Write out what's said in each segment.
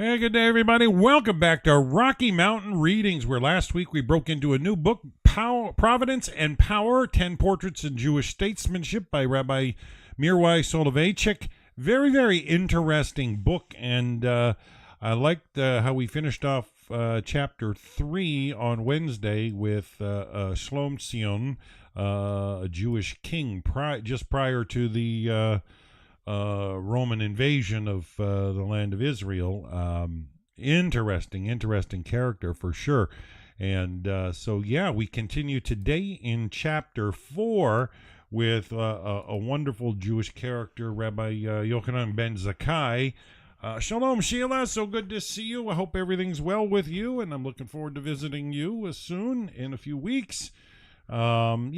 Hey, good day, everybody. Welcome back to Rocky Mountain Readings, where last week we broke into a new book, Providence and Power, 10 Portraits in Jewish Statesmanship by Rabbi Meir Soleveichik. Very, very interesting book, and I liked how we finished off chapter 3 on Wednesday with Shlom Tzion, a Jewish king, just prior to the Roman invasion of the land of Israel. Interesting character for sure. And so we continue today in chapter 4 with a wonderful Jewish character, Rabbi Yochanan ben Zakkai. Shalom, Sheila. So good to see you. I hope everything's well with you, and I'm looking forward to visiting you soon in a few weeks. Yochanan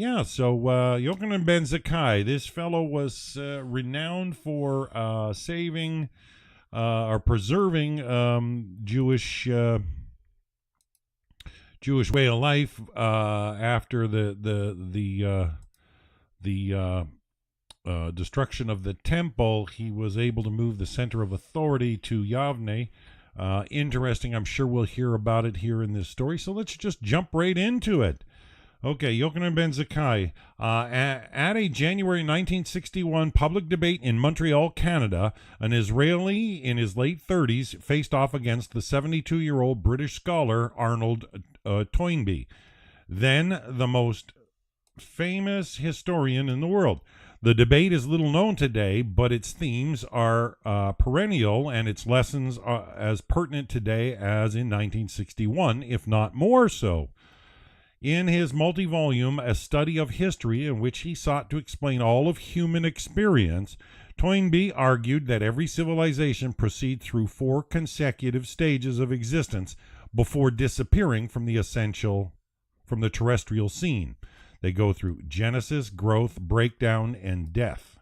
ben Zakkai, this fellow was renowned for saving or preserving Jewish way of life after the destruction of the temple. He was able to move the center of authority to Yavne. Interesting. I'm sure we'll hear about it here in this story. So let's just jump right into it. Okay, Yochanan ben Zakkai. At a January 1961 public debate in Montreal, Canada, an Israeli in his late 30s faced off against the 72-year-old British scholar Arnold Toynbee, then the most famous historian in the world. The debate is little known today, but its themes are perennial and its lessons are as pertinent today as in 1961, if not more so. In his multi-volume A Study of History, in which he sought to explain all of human experience, Toynbee argued that every civilization proceeds through 4 consecutive stages of existence before disappearing from the terrestrial scene. They go through genesis, growth, breakdown, and death.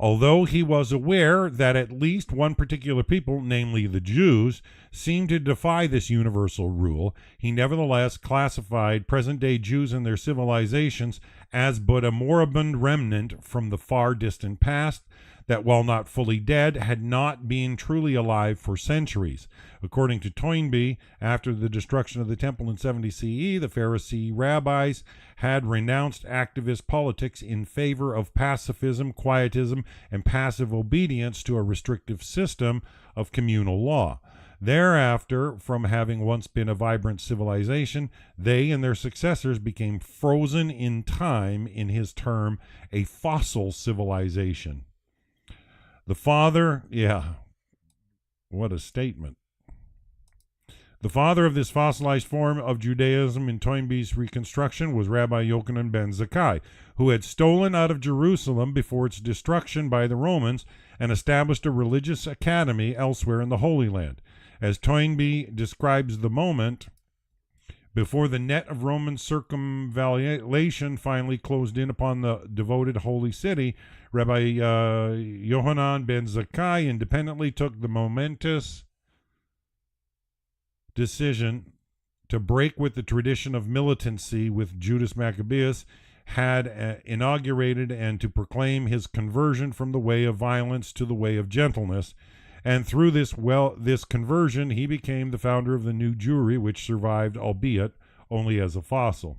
Although he was aware that at least one particular people, namely the Jews, seemed to defy this universal rule, he nevertheless classified present-day Jews and their civilizations as but a moribund remnant from the far distant past that, while not fully dead, had not been truly alive for centuries. According to Toynbee, after the destruction of the temple in 70 CE, the Pharisee rabbis had renounced activist politics in favor of pacifism, quietism, and passive obedience to a restrictive system of communal law. Thereafter, from having once been a vibrant civilization, they and their successors became frozen in time, in his term, a fossil civilization. The father, what a statement. The father of this fossilized form of Judaism in Toynbee's reconstruction was Rabbi Yochanan ben Zakkai, who had stolen out of Jerusalem before its destruction by the Romans and established a religious academy elsewhere in the Holy Land. As Toynbee describes the moment before the net of Roman circumvallation finally closed in upon the devoted holy city, Rabbi Yochanan ben Zakkai independently took the momentous decision to break with the tradition of militancy with Judas Maccabeus had inaugurated, and to proclaim his conversion from the way of violence to the way of gentleness. And through this conversion, he became the founder of the new Jewry, which survived, albeit only as a fossil.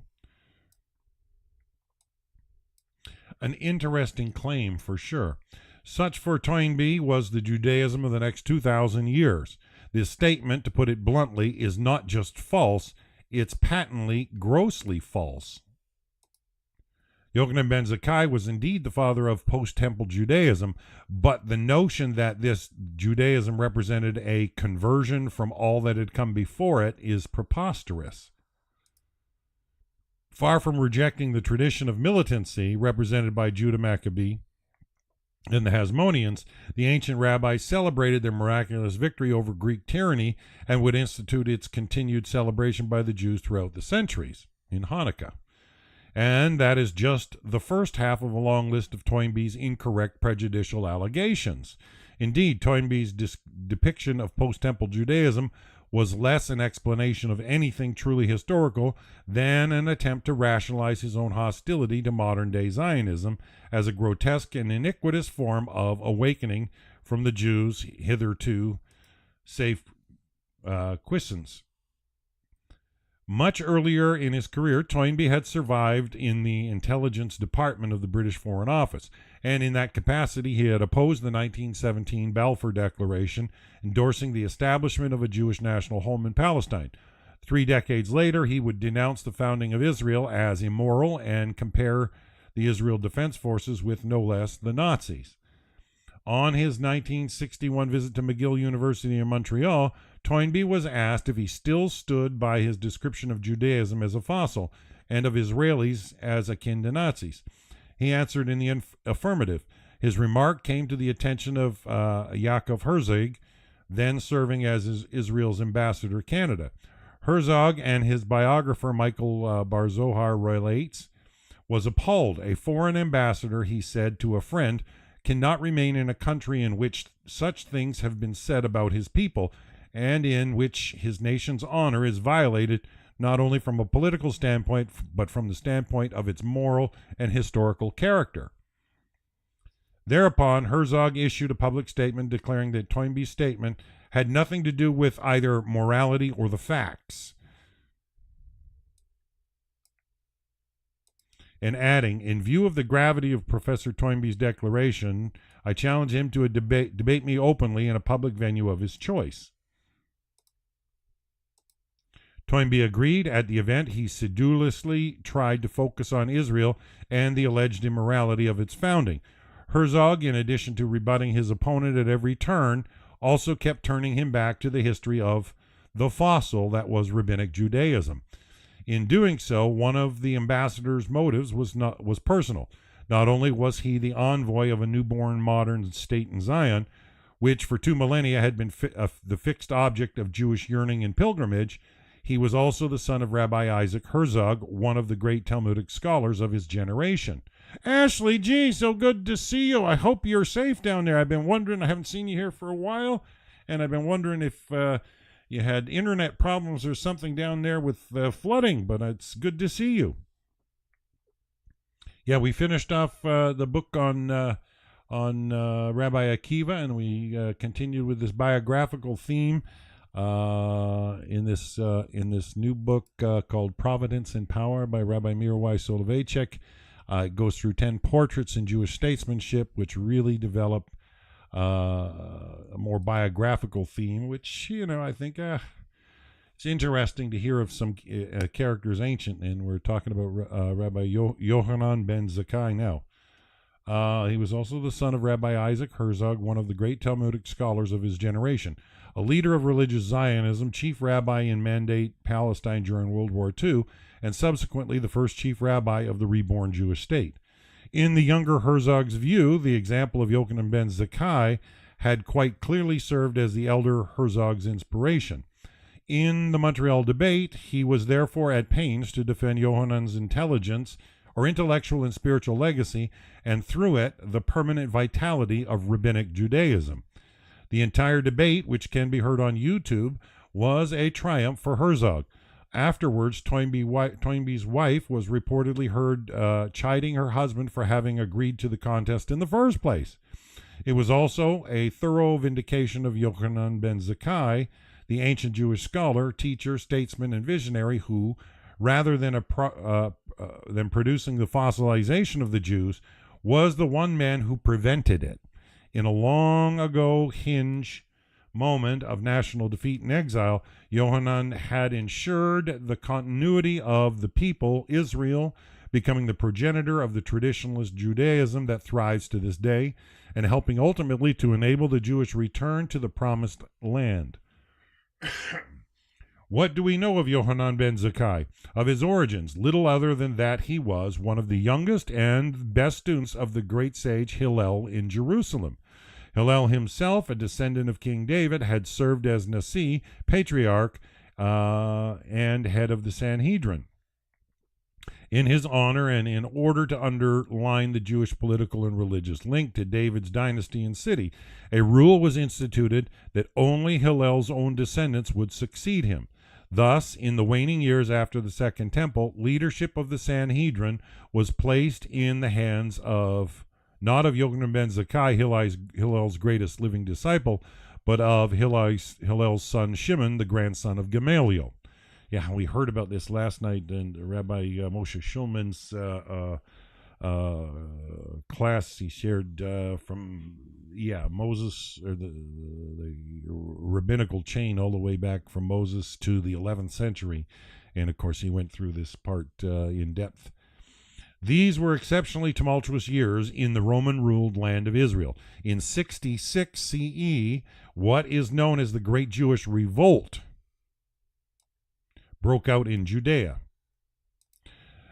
An interesting claim for sure. Such, for Toynbee, was the Judaism of the next 2,000 years. This statement, to put it bluntly, is not just false, it's patently, grossly false. Yochanan ben Zakkai was indeed the father of post-temple Judaism, but the notion that this Judaism represented a conversion from all that had come before it is preposterous. Far from rejecting the tradition of militancy represented by Judah Maccabee and the Hasmoneans, the ancient rabbis celebrated their miraculous victory over Greek tyranny and would institute its continued celebration by the Jews throughout the centuries in Hanukkah. And that is just the first half of a long list of Toynbee's incorrect prejudicial allegations. Indeed, Toynbee's depiction of post-temple Judaism was less an explanation of anything truly historical than an attempt to rationalize his own hostility to modern-day Zionism as a grotesque and iniquitous form of awakening from the Jews hitherto safe quiescence. Much earlier in his career, Toynbee had served in the intelligence department of the British Foreign Office, and in that capacity he had opposed the 1917 Balfour Declaration, endorsing the establishment of a Jewish national home in Palestine. 3 decades later, he would denounce the founding of Israel as immoral and compare the Israel Defense Forces with no less the Nazis. On his 1961 visit to McGill University in Montreal, Toynbee was asked if he still stood by his description of Judaism as a fossil and of Israelis as akin to Nazis. He answered in the affirmative. His remark came to the attention of Yaakov Herzog, then serving as Israel's ambassador to Canada. Herzog and his biographer Michael Bar-Zohar relates, was appalled. A foreign ambassador, he said to a friend, cannot remain in a country in which such things have been said about his people and in which his nation's honor is violated not only from a political standpoint but from the standpoint of its moral and historical character. Thereupon, Herzog issued a public statement declaring that Toynbee's statement had nothing to do with either morality or the facts, and adding, in view of the gravity of Professor Toynbee's declaration, I challenge him to debate me openly in a public venue of his choice. Toynbee agreed. At the event, he sedulously tried to focus on Israel and the alleged immorality of its founding. Herzog, in addition to rebutting his opponent at every turn, also kept turning him back to the history of the fossil that was Rabbinic Judaism. In doing so, one of the ambassador's motives was personal. Not only was he the envoy of a newborn modern state in Zion, which for 2 millennia had been the fixed object of Jewish yearning and pilgrimage, he was also the son of Rabbi Isaac Herzog, one of the great Talmudic scholars of his generation. Ashley, gee, so good to see you. I hope you're safe down there. I've been wondering, I haven't seen you here for a while, and I've been wondering if you had internet problems or something down there with flooding, but it's good to see you. Yeah, we finished off the book on Rabbi Akiva, and we continued with this biographical theme in this new book called Providence and Power by Rabbi Meir Soleveichik. It goes through 10 portraits in Jewish statesmanship, which really develop a more biographical theme, which, I think it's interesting to hear of some characters ancient, and we're talking about Rabbi Yohanan ben Zakkai now. He was also the son of Rabbi Isaac Herzog, one of the great Talmudic scholars of his generation, a leader of religious Zionism, chief rabbi in Mandate Palestine during World War II, and subsequently the first chief rabbi of the reborn Jewish state. In the younger Herzog's view, the example of Yochanan ben Zakkai had quite clearly served as the elder Herzog's inspiration. In the Montreal debate, he was therefore at pains to defend Yohanan's intelligence or intellectual and spiritual legacy, and through it, the permanent vitality of Rabbinic Judaism. The entire debate, which can be heard on YouTube, was a triumph for Herzog. Afterwards, Toynbee's wife was reportedly heard chiding her husband for having agreed to the contest in the first place. It was also a thorough vindication of Yochanan ben Zakkai, the ancient Jewish scholar, teacher, statesman, and visionary who, rather than producing the fossilization of the Jews, was the one man who prevented it. In a long ago hinge moment of national defeat and exile, Yohanan had ensured the continuity of the people, Israel, becoming the progenitor of the traditionalist Judaism that thrives to this day, and helping ultimately to enable the Jewish return to the promised land. What do we know of Yohanan ben Zakkai? Of his origins, little other than that he was one of the youngest and best students of the great sage Hillel in Jerusalem. Hillel himself, a descendant of King David, had served as Nasi, patriarch, and head of the Sanhedrin. In his honor and in order to underline the Jewish political and religious link to David's dynasty and city, a rule was instituted that only Hillel's own descendants would succeed him. Thus, in the waning years after the Second Temple, leadership of the Sanhedrin was placed in the hands of not of Yochanan ben Zakkai, Hillel's greatest living disciple, but of Hillel's son Shimon, the grandson of Gamaliel. Yeah, we heard about this last night in Rabbi Moshe Shulman's class. He shared from Moses, or the rabbinical chain all the way back from Moses to the 11th century, and of course he went through this part in depth. These were exceptionally tumultuous years in the Roman-ruled land of Israel. In 66 CE, what is known as the Great Jewish Revolt broke out in Judea,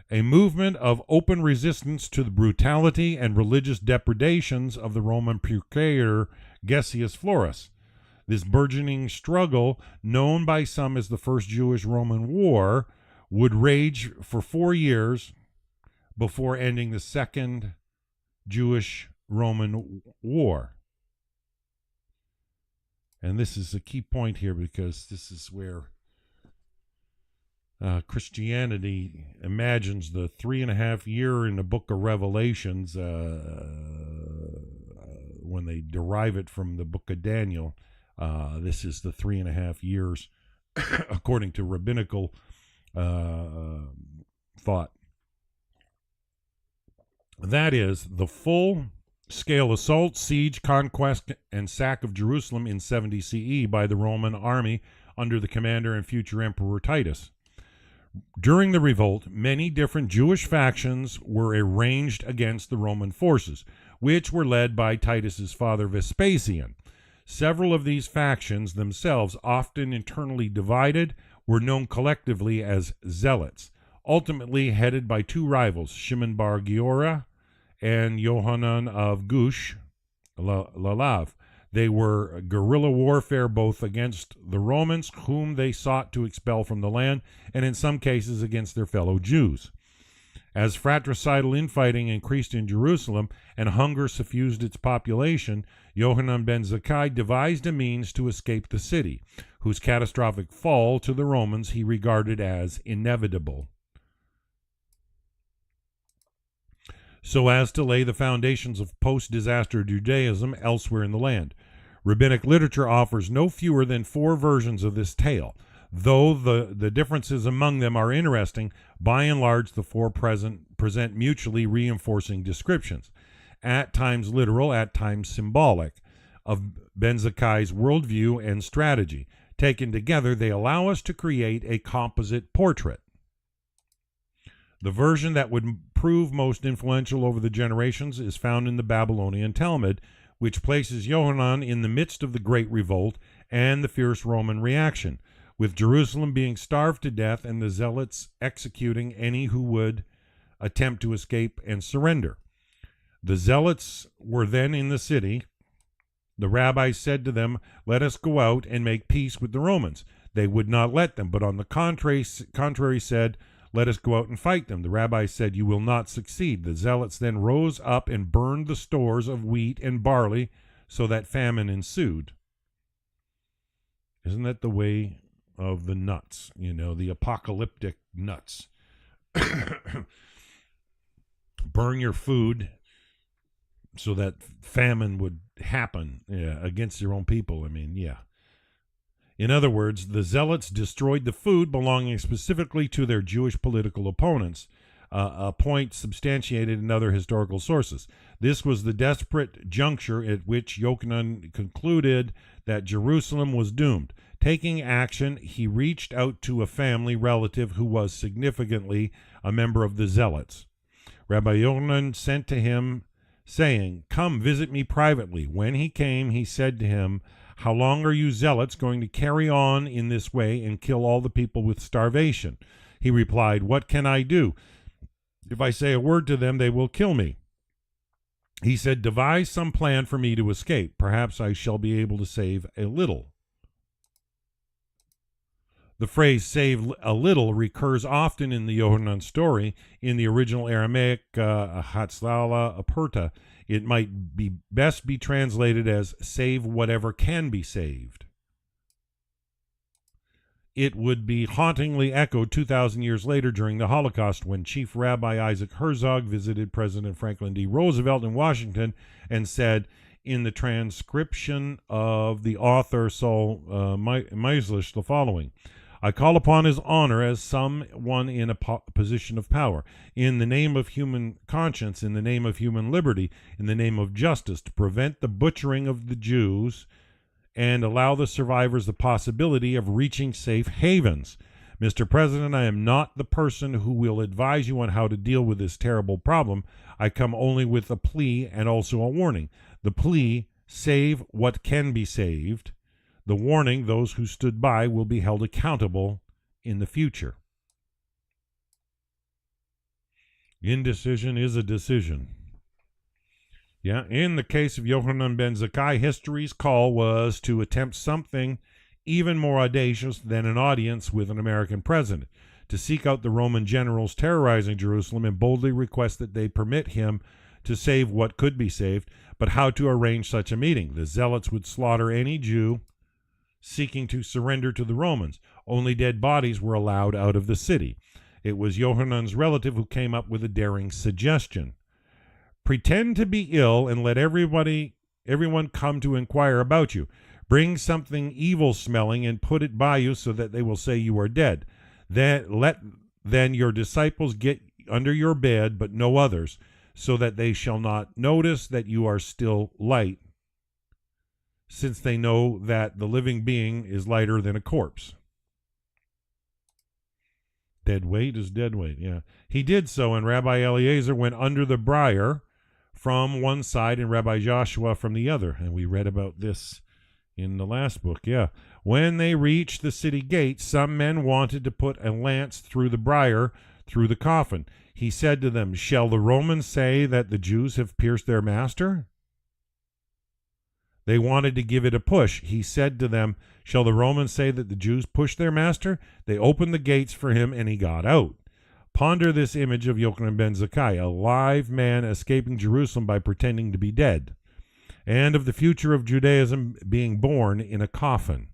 a movement of open resistance to the brutality and religious depredations of the Roman procurator Gessius Florus. This burgeoning struggle, known by some as the First Jewish-Roman War, would rage for 4 years before ending the Second Jewish-Roman War. And this is a key point here, because this is where Christianity imagines the 3.5 year in the book of Revelations, when they derive it from the book of Daniel. This is the 3.5 years, according to rabbinical thought. That is, the full-scale assault, siege, conquest, and sack of Jerusalem in 70 CE by the Roman army under the commander and future Emperor Titus. During the revolt, many different Jewish factions were arranged against the Roman forces, which were led by Titus's father Vespasian. Several of these factions, themselves often internally divided, were known collectively as zealots, ultimately headed by two rivals, Shimon bar Giora and Yohanan of Gush Lalav. They were guerrilla warfare both against the Romans, whom they sought to expel from the land, and in some cases against their fellow Jews. As fratricidal infighting increased in Jerusalem and hunger suffused its population, Yohanan ben Zakkai devised a means to escape the city, whose catastrophic fall to the Romans he regarded as inevitable, so as to lay the foundations of post-disaster Judaism elsewhere in the land. Rabbinic literature offers no fewer than 4 versions of this tale. Though the differences among them are interesting, by and large the 4 present mutually reinforcing descriptions, at times literal, at times symbolic, of Ben Zakkai's worldview and strategy. Taken together, they allow us to create a composite portrait. The version that would prove most influential over the generations is found in the Babylonian Talmud, which places Yohanan in the midst of the Great Revolt and the fierce Roman reaction, with Jerusalem being starved to death and the zealots executing any who would attempt to escape and surrender. The zealots were then in the city. The rabbis said to them, "Let us go out and make peace with the Romans." They would not let them, but on the contrary said, "Let us go out and fight them." The rabbis said, "You will not succeed." The zealots then rose up and burned the stores of wheat and barley, so that famine ensued. Isn't that the way of the nuts, the apocalyptic nuts? Burn your food so that famine would happen against your own people. In other words, the zealots destroyed the food belonging specifically to their Jewish political opponents, a point substantiated in other historical sources. This was the desperate juncture at which Yochanan concluded that Jerusalem was doomed. Taking action, he reached out to a family relative who was significantly a member of the zealots. Rabbi Yochanan sent to him, saying, "Come visit me privately." When he came, he said to him, "How long are you zealots going to carry on in this way and kill all the people with starvation?" He replied, "What can I do? If I say a word to them, they will kill me." He said, "Devise some plan for me to escape. Perhaps I shall be able to save a little." The phrase "save a little" recurs often in the Yohanan story. In the original Aramaic, Hatzlala Aperta, it might best be translated as "save whatever can be saved." It would be hauntingly echoed 2,000 years later during the Holocaust, when Chief Rabbi Isaac Herzog visited President Franklin D. Roosevelt in Washington and said, in the transcription of the author Soleveichik the following: I call upon his honor as someone in a position of power, in the name of human conscience, in the name of human liberty, in the name of justice, to prevent the butchering of the Jews and allow the survivors the possibility of reaching safe havens. Mr. President, I am not the person who will advise you on how to deal with this terrible problem. I come only with a plea and also a warning. The plea, save what can be saved. The warning, those who stood by will be held accountable in the future. Indecision is a decision. Yeah, in the case of Yochanan ben Zakkai, history's call was to attempt something even more audacious than an audience with an American president, to seek out the Roman generals terrorizing Jerusalem and boldly request that they permit him to save what could be saved. But how to arrange such a meeting? The zealots would slaughter any Jew seeking to surrender to the Romans. Only dead bodies were allowed out of the city. It was Yohanan's relative who came up with a daring suggestion. Pretend to be ill and let everyone come to inquire about you. Bring something evil-smelling and put it by you so that they will say you are dead. Then your disciples get under your bed, but no others, so that they shall not notice that you are still light, since they know that the living being is lighter than a corpse. Dead weight is dead weight, yeah. He did so, and Rabbi Eliezer went under the briar from one side and Rabbi Joshua from the other. And we read about this in the last book, yeah. When they reached the city gate, some men wanted to put a lance through the briar, through the coffin. He said to them, shall the Romans say that the Jews have pierced their master? They wanted to give it a push. He said to them, shall the Romans say that the Jews pushed their master? They opened the gates for him, and he got out. Ponder this image of Yochanan ben Zakkai, a live man escaping Jerusalem by pretending to be dead, and of the future of Judaism being born in a coffin.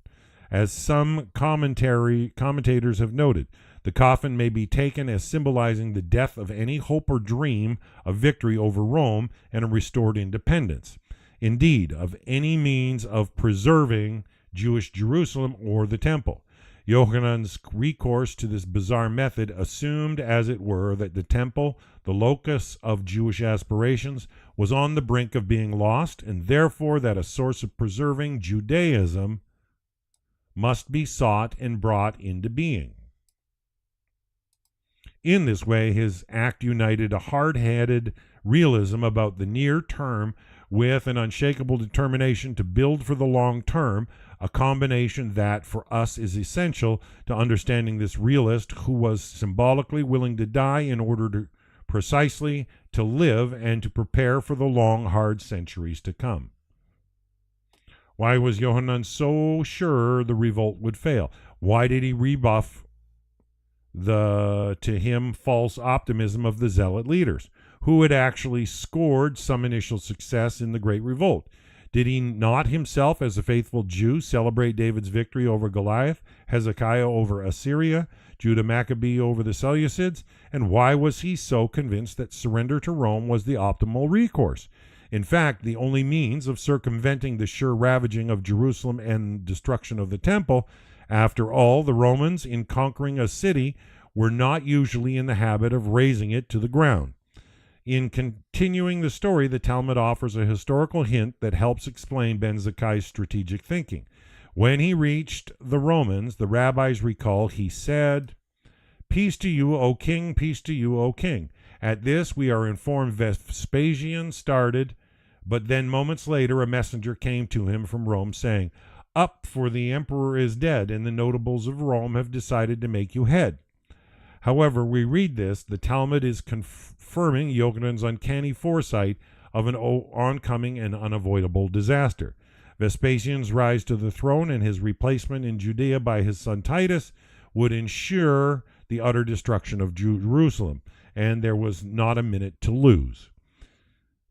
As some commentators have noted, the coffin may be taken as symbolizing the death of any hope or dream of victory over Rome and a restored independence. Indeed, of any means of preserving Jewish Jerusalem or the temple. Yochanan's recourse to this bizarre method assumed, as it were, that the temple, the locus of Jewish aspirations, was on the brink of being lost, and therefore that a source of preserving Judaism must be sought and brought into being. In this way, his act united a hard-headed realism about the near term with an unshakable determination to build for the long term, a combination that for us is essential to understanding this realist who was symbolically willing to die in order to precisely to live and to prepare for the long, hard centuries to come. Why was Yochanan so sure the revolt would fail? Why did he rebuff the, to him, false optimism of the zealot leaders, who had actually scored some initial success in the Great Revolt? Did he not himself, as a faithful Jew, celebrate David's victory over Goliath, Hezekiah over Assyria, Judah Maccabee over the Seleucids? And why was he so convinced that surrender to Rome was the optimal recourse? In fact, the only means of circumventing the sure ravaging of Jerusalem and destruction of the temple. After all, the Romans, in conquering a city, were not usually in the habit of razing it to the ground. In continuing the story, the Talmud offers a historical hint that helps explain ben Zakkai's strategic thinking. When he reached the Romans, the rabbis recall, he said, "Peace to you, O king, peace to you, O king." At this, we are informed Vespasian started, but then moments later a messenger came to him from Rome saying, "Up, for the emperor is dead, and the notables of Rome have decided to make you head." However, we read this, the Talmud is confirming Yochanan's uncanny foresight of an oncoming and unavoidable disaster. Vespasian's rise to the throne and his replacement in Judea by his son Titus would ensure the utter destruction of Jerusalem, and there was not a minute to lose.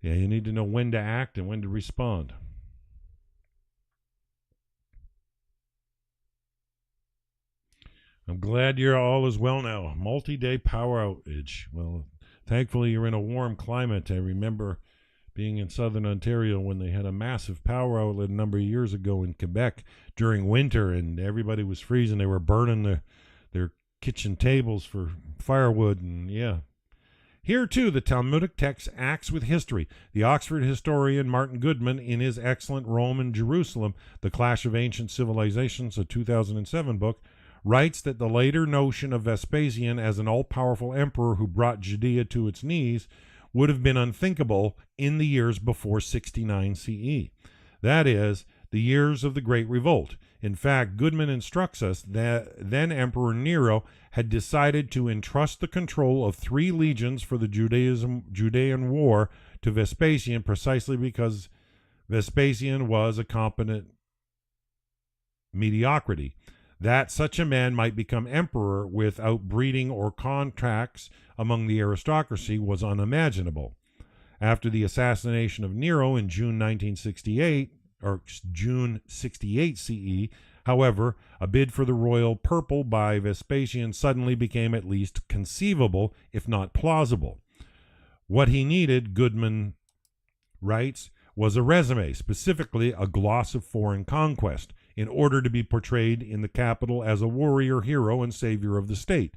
Yeah, you need to know when to act and when to respond. I'm glad you're all as well now. Multi-day power outage. Well, thankfully you're in a warm climate. I remember being in southern Ontario when they had a massive power outlet a number of years ago in Quebec during winter, and everybody was freezing. They were burning their kitchen tables for firewood, and yeah. Here, too, the Talmudic text acts with history. The Oxford historian Martin Goodman, in his excellent Rome and Jerusalem, The Clash of Ancient Civilizations, a 2007 book, writes that the later notion of Vespasian as an all-powerful emperor who brought Judea to its knees would have been unthinkable in the years before 69 CE. That is, the years of the Great Revolt. In fact, Goodman instructs us that then Emperor Nero had decided to entrust the control of 3 legions for the Judean war to Vespasian precisely because Vespasian was a competent mediocrity. That such a man might become emperor without breeding or contracts among the aristocracy was unimaginable. After the assassination of Nero in June 68 CE, however, a bid for the royal purple by Vespasian suddenly became at least conceivable, if not plausible. What he needed, Goodman writes, was a resume, specifically a gloss of foreign conquest, in order to be portrayed in the capital as a warrior hero and savior of the state.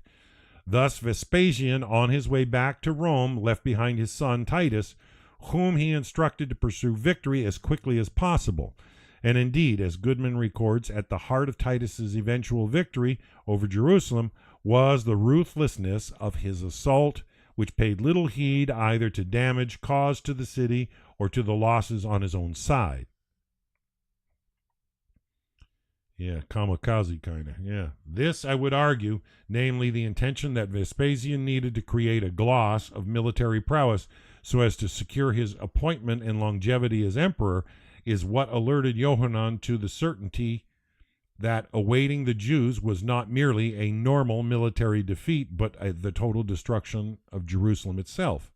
Thus, Vespasian, on his way back to Rome, left behind his son Titus, whom he instructed to pursue victory as quickly as possible. And indeed, as Goodman records, at the heart of Titus's eventual victory over Jerusalem was the ruthlessness of his assault, which paid little heed either to damage caused to the city or to the losses on his own side. Yeah, kamikaze kind of, yeah. This, I would argue, namely the intention that Vespasian needed to create a gloss of military prowess so as to secure his appointment and longevity as emperor, is what alerted Yohanan to the certainty that awaiting the Jews was not merely a normal military defeat, but the total destruction of Jerusalem itself.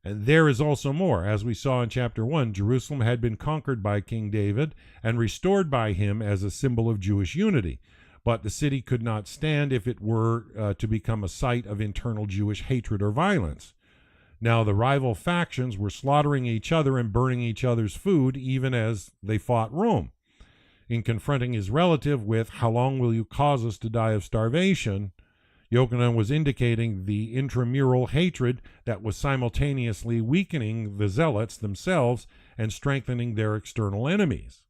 And there is also more. As we saw in chapter 1, Jerusalem had been conquered by King David and restored by him as a symbol of Jewish unity. But the city could not stand if it were to become a site of internal Jewish hatred or violence. Now the rival factions were slaughtering each other and burning each other's food even as they fought Rome. In confronting his relative with, "How long will you cause us to die of starvation?" Yochanan was indicating the intramural hatred that was simultaneously weakening the zealots themselves and strengthening their external enemies.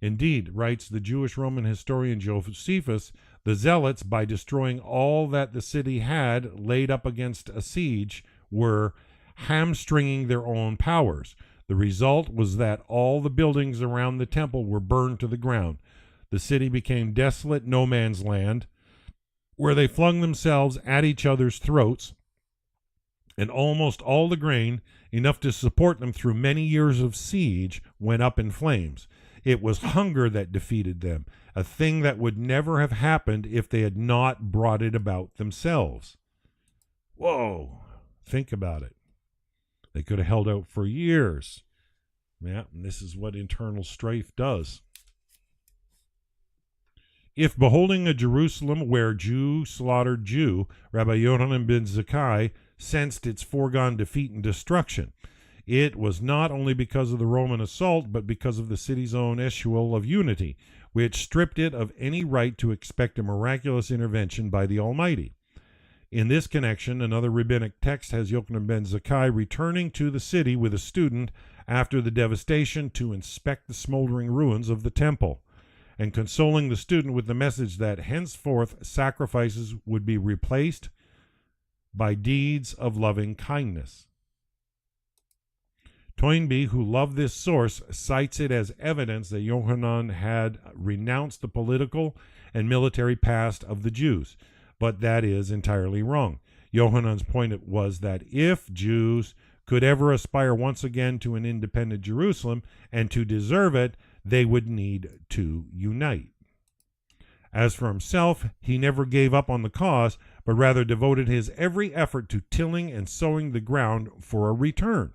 Indeed, writes the Jewish Roman historian Josephus, the zealots, by destroying all that the city had laid up against a siege, were hamstringing their own powers. The result was that all the buildings around the temple were burned to the ground. The city became desolate no man's land, where they flung themselves at each other's throats, and almost all the grain, enough to support them through many years of siege, went up in flames. It was hunger that defeated them, a thing that would never have happened if they had not brought it about themselves. Whoa, think about it. They could have held out for years. Yeah, and this is what internal strife does. If beholding a Jerusalem where Jew slaughtered Jew, Rabbi Yohanan ben Zakkai sensed its foregone defeat and destruction. It was not only because of the Roman assault, but because of the city's own eschewal of unity, which stripped it of any right to expect a miraculous intervention by the Almighty. In this connection, another rabbinic text has Yochanan ben Zakkai returning to the city with a student after the devastation to inspect the smoldering ruins of the temple, and consoling the student with the message that henceforth sacrifices would be replaced by deeds of loving kindness. Toynbee, who loved this source, cites it as evidence that Yohanan had renounced the political and military past of the Jews, but that is entirely wrong. Yohanan's point was that if Jews could ever aspire once again to an independent Jerusalem, and to deserve it, they would need to unite. As for himself, he never gave up on the cause, but rather devoted his every effort to tilling and sowing the ground for a return.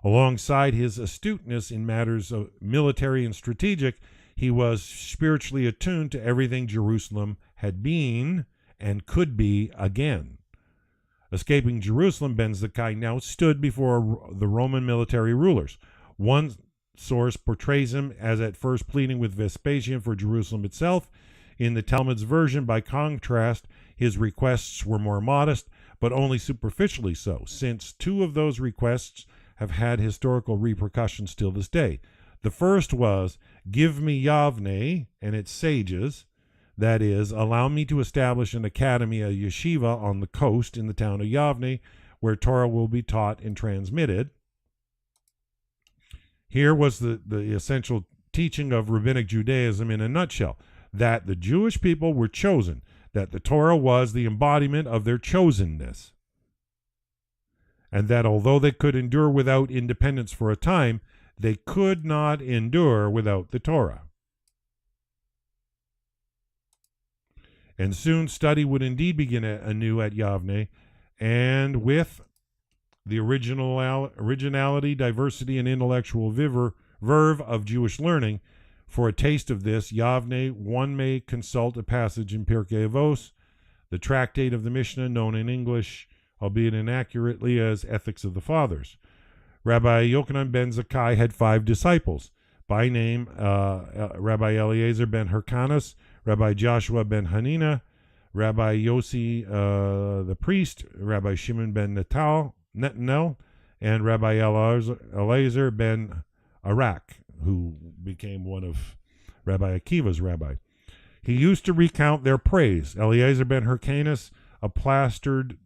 Alongside his astuteness in matters of military and strategic, he was spiritually attuned to everything Jerusalem had been and could be again. Escaping Jerusalem, Ben Zakkai now stood before the Roman military rulers. One source portrays him as at first pleading with Vespasian for Jerusalem itself. In the Talmud's version, by contrast, his requests were more modest, but only superficially so, since two of those requests have had historical repercussions till this day. The first was, "Give me Yavne and its sages," that is, allow me to establish an academy, a yeshiva, on the coast in the town of Yavne, where Torah will be taught and transmitted. Here was the essential teaching of rabbinic Judaism in a nutshell, that the Jewish people were chosen, that the Torah was the embodiment of their chosenness, and that although they could endure without independence for a time, they could not endure without the Torah. And soon study would indeed begin anew at Yavne, and with the originality, diversity, and intellectual verve of Jewish learning. For a taste of this, Yavne, one may consult a passage in Pirkei Avos, the tractate of the Mishnah, known in English, albeit inaccurately, as Ethics of the Fathers. Rabbi Yochanan ben Zakkai had 5 disciples, by name Rabbi Eliezer ben Hyrcanus, Rabbi Joshua ben Hanina, Rabbi Yossi the priest, Rabbi Shimon ben Netanel, and Rabbi Eliezer ben Arak, who became one of Rabbi Akiva's rabbi. He used to recount their praise. Eliezer ben Hyrcanus, a plastered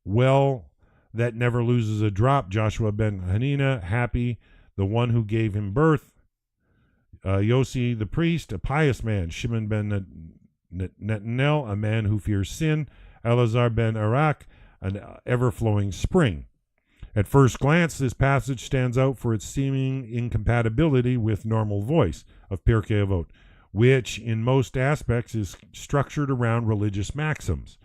well that never loses a drop. Joshua ben Hanina, happy, the one who gave him birth. Yossi the priest, a pious man. Shimon ben Netanel, a man who fears sin. Elazar ben Arak, an ever-flowing spring. At first glance, this passage stands out for its seeming incompatibility with normal voice of Pirkei Avot, which in most aspects is structured around religious maxims.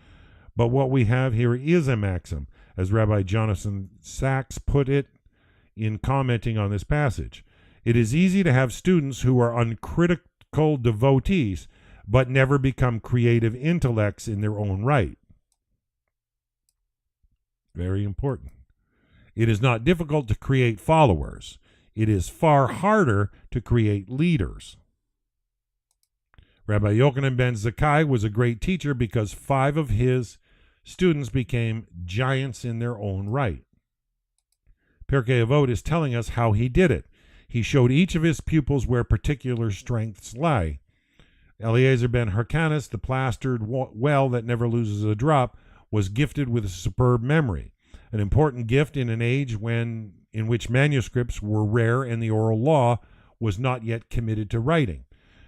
But what we have here is a maxim, as Rabbi Jonathan Sachs put it in commenting on this passage. It is easy to have students who are uncritical devotees, but never become creative intellects in their own right. Very important. It is not difficult to create followers. It is far harder to create leaders. Rabbi Yochanan ben Zakkai was a great teacher because 5 of his students became giants in their own right. Pirkei Avot is telling us how he did it. He showed each of his pupils where particular strengths lie. Eliezer ben Hyrcanus, the plastered well that never loses a drop, was gifted with a superb memory, an important gift in an age in which manuscripts were rare and the oral law was not yet committed to writing.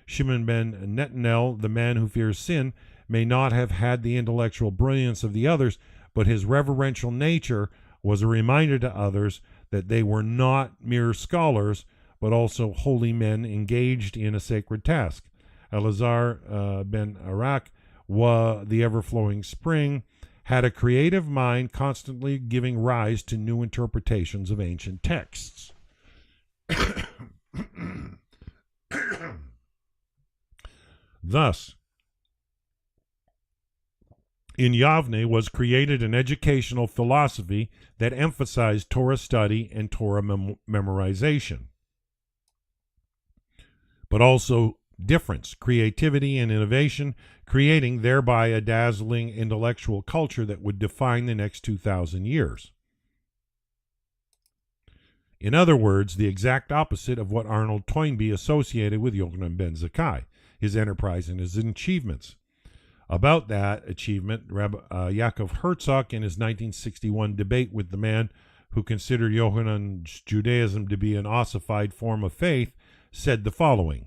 Shimon ben Netanel, the man who fears sin, may not have had the intellectual brilliance of the others, but his reverential nature was a reminder to others that they were not mere scholars, but also holy men engaged in a sacred task. Elazar ben Arak, the ever-flowing spring, had a creative mind constantly giving rise to new interpretations of ancient texts. Thus, in Yavne was created an educational philosophy that emphasized Torah study and Torah memorization, but also difference, creativity, and innovation, creating thereby a dazzling intellectual culture that would define the next 2,000 years. In other words, the exact opposite of what Arnold Toynbee associated with Yochanan ben Zakkai, his enterprise and his achievements. About that achievement, Rabbi Yaakov Herzog, in his 1961 debate with the man who considered Yohanan's Judaism to be an ossified form of faith, said the following: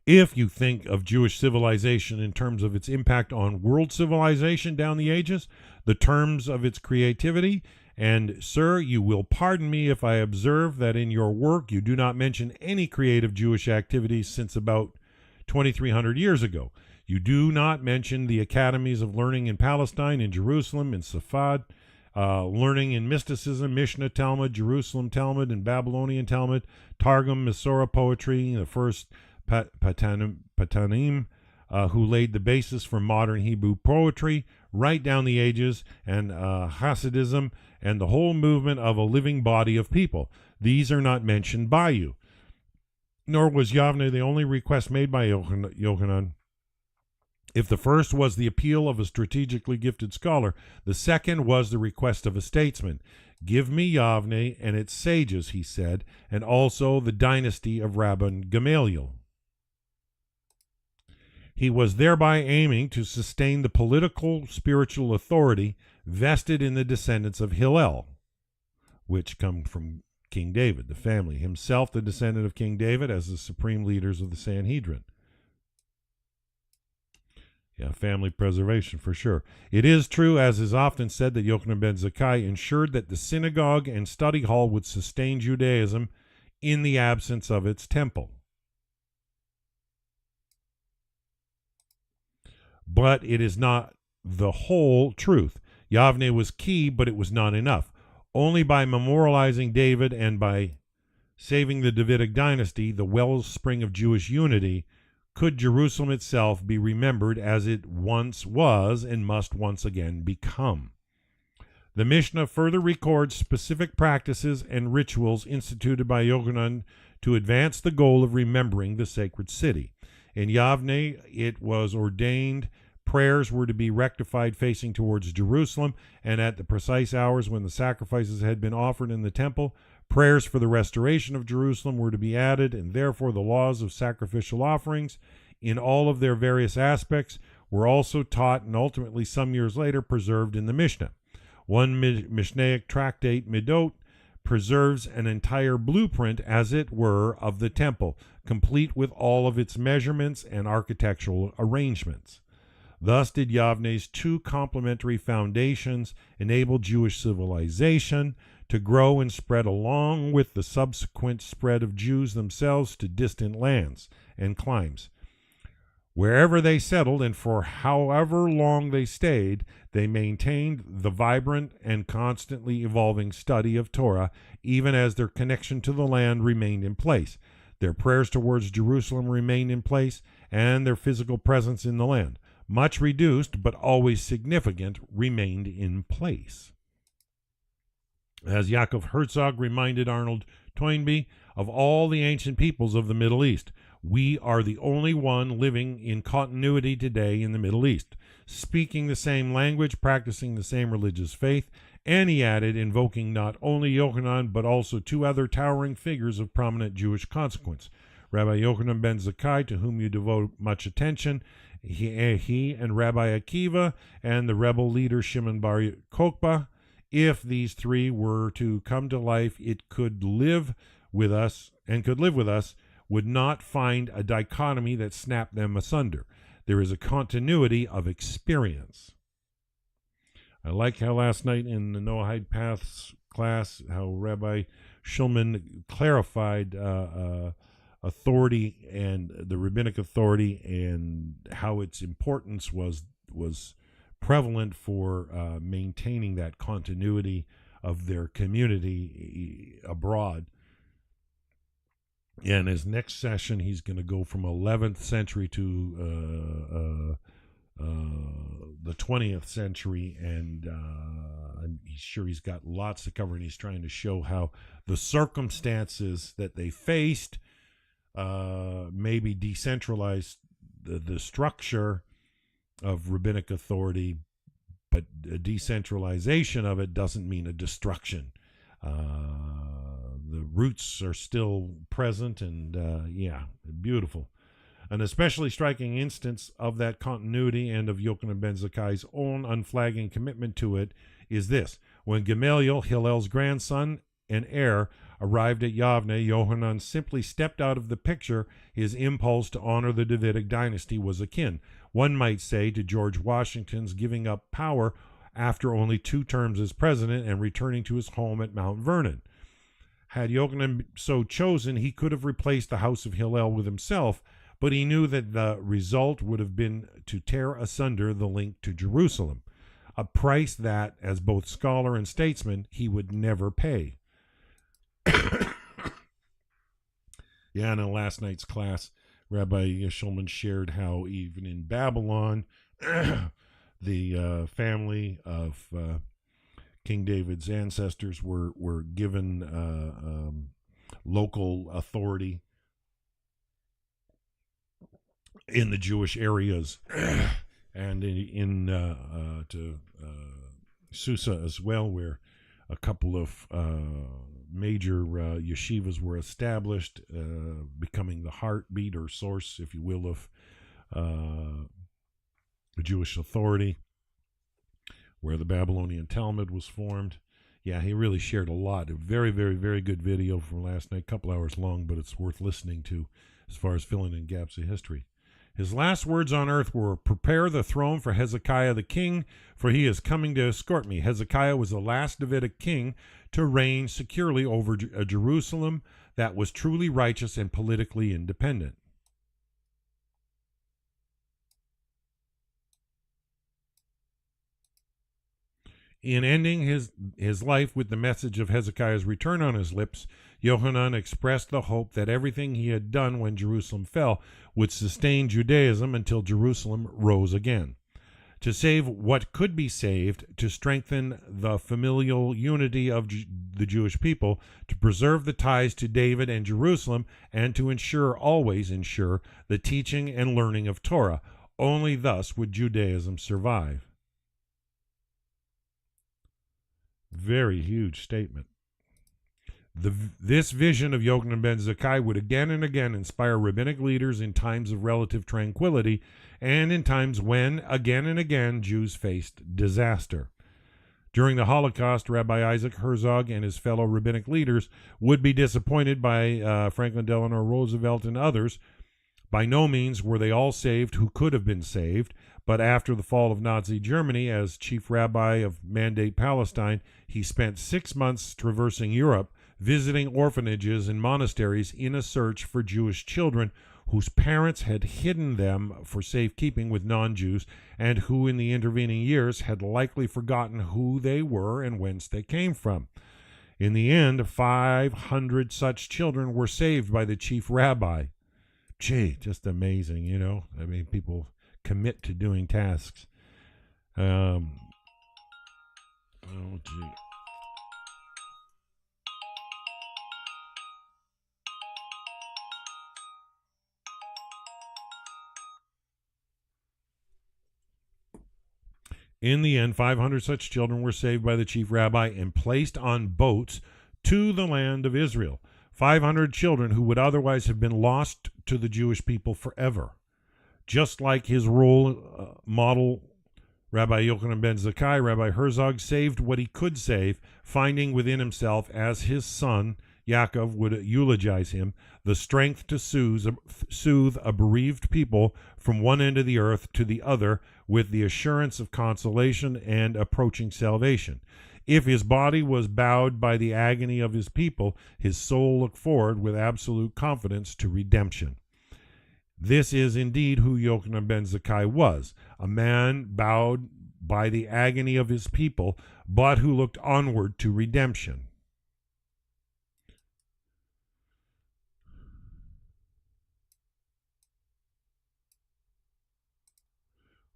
"If you think of Jewish civilization in terms of its impact on world civilization down the ages, the terms of its creativity, and, sir, you will pardon me if I observe that in your work you do not mention any creative Jewish activities since about 2,300 years ago. You do not mention the academies of learning in Palestine, in Jerusalem, in Safad, learning in mysticism, Mishnah Talmud, Jerusalem Talmud, and Babylonian Talmud, Targum, Masorah poetry, the first Patanim, who laid the basis for modern Hebrew poetry, right down the ages, and Hasidism, and the whole movement of a living body of people. These are not mentioned by you. Nor was Yavne the only request made by Yochanan. If the first was the appeal of a strategically gifted scholar, the second was the request of a statesman. Give me Yavne and its sages, he said, and also the dynasty of Rabbi Gamaliel. He was thereby aiming to sustain the political spiritual authority vested in the descendants of Hillel, which come from King David, the family, himself the descendant of King David as the supreme leaders of the Sanhedrin. Yeah, family preservation for sure. It is true, as is often said, that Yochanan ben Zakkai ensured that the synagogue and study hall would sustain Judaism in the absence of its temple. But it is not the whole truth. Yavne was key, but it was not enough. Only by memorializing David and by saving the Davidic dynasty, the wellspring of Jewish unity, could Jerusalem itself be remembered as it once was and must once again become. The Mishnah further records specific practices and rituals instituted by Yochanan to advance the goal of remembering the sacred city. In Yavne, it was ordained prayers were to be rectified facing towards Jerusalem, and at the precise hours when the sacrifices had been offered in the temple, prayers for the restoration of Jerusalem were to be added, and therefore the laws of sacrificial offerings, in all of their various aspects, were also taught and ultimately some years later preserved in the Mishnah. One Mishnaic tractate, Midot, preserves an entire blueprint, as it were, of the temple, complete with all of its measurements and architectural arrangements. Thus did Yavne's two complementary foundations enable Jewish civilization to grow and spread along with the subsequent spread of Jews themselves to distant lands and climes. Wherever they settled and for however long they stayed, they maintained the vibrant and constantly evolving study of Torah, even as their connection to the land remained in place. Their prayers towards Jerusalem remained in place, and their physical presence in the land, much reduced but always significant, remained in place. As Yaakov Herzog reminded Arnold Toynbee, of all the ancient peoples of the Middle East, we are the only one living in continuity today in the Middle East, speaking the same language, practicing the same religious faith, and he added, invoking not only Yochanan, but also two other towering figures of prominent Jewish consequence, Rabbi Yochanan ben Zakkai, to whom you devote much attention, he and Rabbi Akiva, and the rebel leader Shimon bar Kokhba. If these three were to come to life, it could live with us, would not find a dichotomy that snapped them asunder. There is a continuity of experience. I like how last night in the Noahide Paths class, how Rabbi Shulman clarified authority and the rabbinic authority, and how its importance was prevalent for maintaining that continuity of their community abroad. And his next session, he's going to go from 11th century to the 20th century, and I'm sure he's got lots to cover, and he's trying to show how the circumstances that they faced maybe decentralized the structure of rabbinic authority, but a decentralization of it doesn't mean a destruction. The roots are still present, and beautiful. An especially striking instance of that continuity and of Yochanan ben Zakkai's own unflagging commitment to it is this. When Gamaliel, Hillel's grandson and heir, arrived at Yavne, Yochanan simply stepped out of the picture. His impulse to honor the Davidic dynasty was akin, one might say, to George Washington's giving up power after only 2 terms as president and returning to his home at Mount Vernon. Had Yochanan so chosen, he could have replaced the house of Hillel with himself, but he knew that the result would have been to tear asunder the link to Jerusalem, a price that, as both scholar and statesman, he would never pay. In last night's class, Rabbi Shulman shared how even in Babylon, the family of King David's ancestors were given local authority in the Jewish areas and in to Susa as well, where a couple of major yeshivas were established, becoming the heartbeat or source, if you will, of the Jewish authority, where the Babylonian Talmud was formed. Yeah, he really shared a lot. A very, very, very good video from last night, a couple hours long, but it's worth listening to as far as filling in gaps of history. His last words on earth were, "Prepare the throne for Hezekiah the king, for he is coming to escort me." Hezekiah was the last Davidic king to reign securely over a Jerusalem that was truly righteous and politically independent. In ending his life with the message of Hezekiah's return on his lips, Yochanan expressed the hope that everything he had done when Jerusalem fell would sustain Judaism until Jerusalem rose again. To save what could be saved, to strengthen the familial unity of the Jewish people, to preserve the ties to David and Jerusalem, and to always ensure the teaching and learning of Torah. Only thus would Judaism survive. Very huge statement. This vision of Yochanan ben Zakkai would again and again inspire rabbinic leaders in times of relative tranquility and in times when, again and again, Jews faced disaster. During the Holocaust, Rabbi Isaac Herzog and his fellow rabbinic leaders would be disappointed by Franklin Delano Roosevelt and others. By no means were they all saved who could have been saved, but after the fall of Nazi Germany, as chief rabbi of Mandate Palestine, he spent 6 months traversing Europe, visiting orphanages and monasteries in a search for Jewish children whose parents had hidden them for safekeeping with non-Jews and who in the intervening years had likely forgotten who they were and whence they came from. In the end, 500 such children were saved by the chief rabbi. Gee, just amazing, you know. I mean, people commit to doing tasks. Oh, gee. In the end, 500 such children were saved by the chief rabbi and placed on boats to the land of Israel. 500 children who would otherwise have been lost to the Jewish people forever. Just like his role model, Rabbi Yochanan ben Zakkai, Rabbi Herzog saved what he could save, finding within himself, as his son, Yaakov would eulogize him, the strength to soothe a bereaved people from one end of the earth to the other with the assurance of consolation and approaching salvation. If his body was bowed by the agony of his people, his soul looked forward with absolute confidence to redemption. This is indeed who Yochanan ben Zakkai was, a man bowed by the agony of his people, but who looked onward to redemption.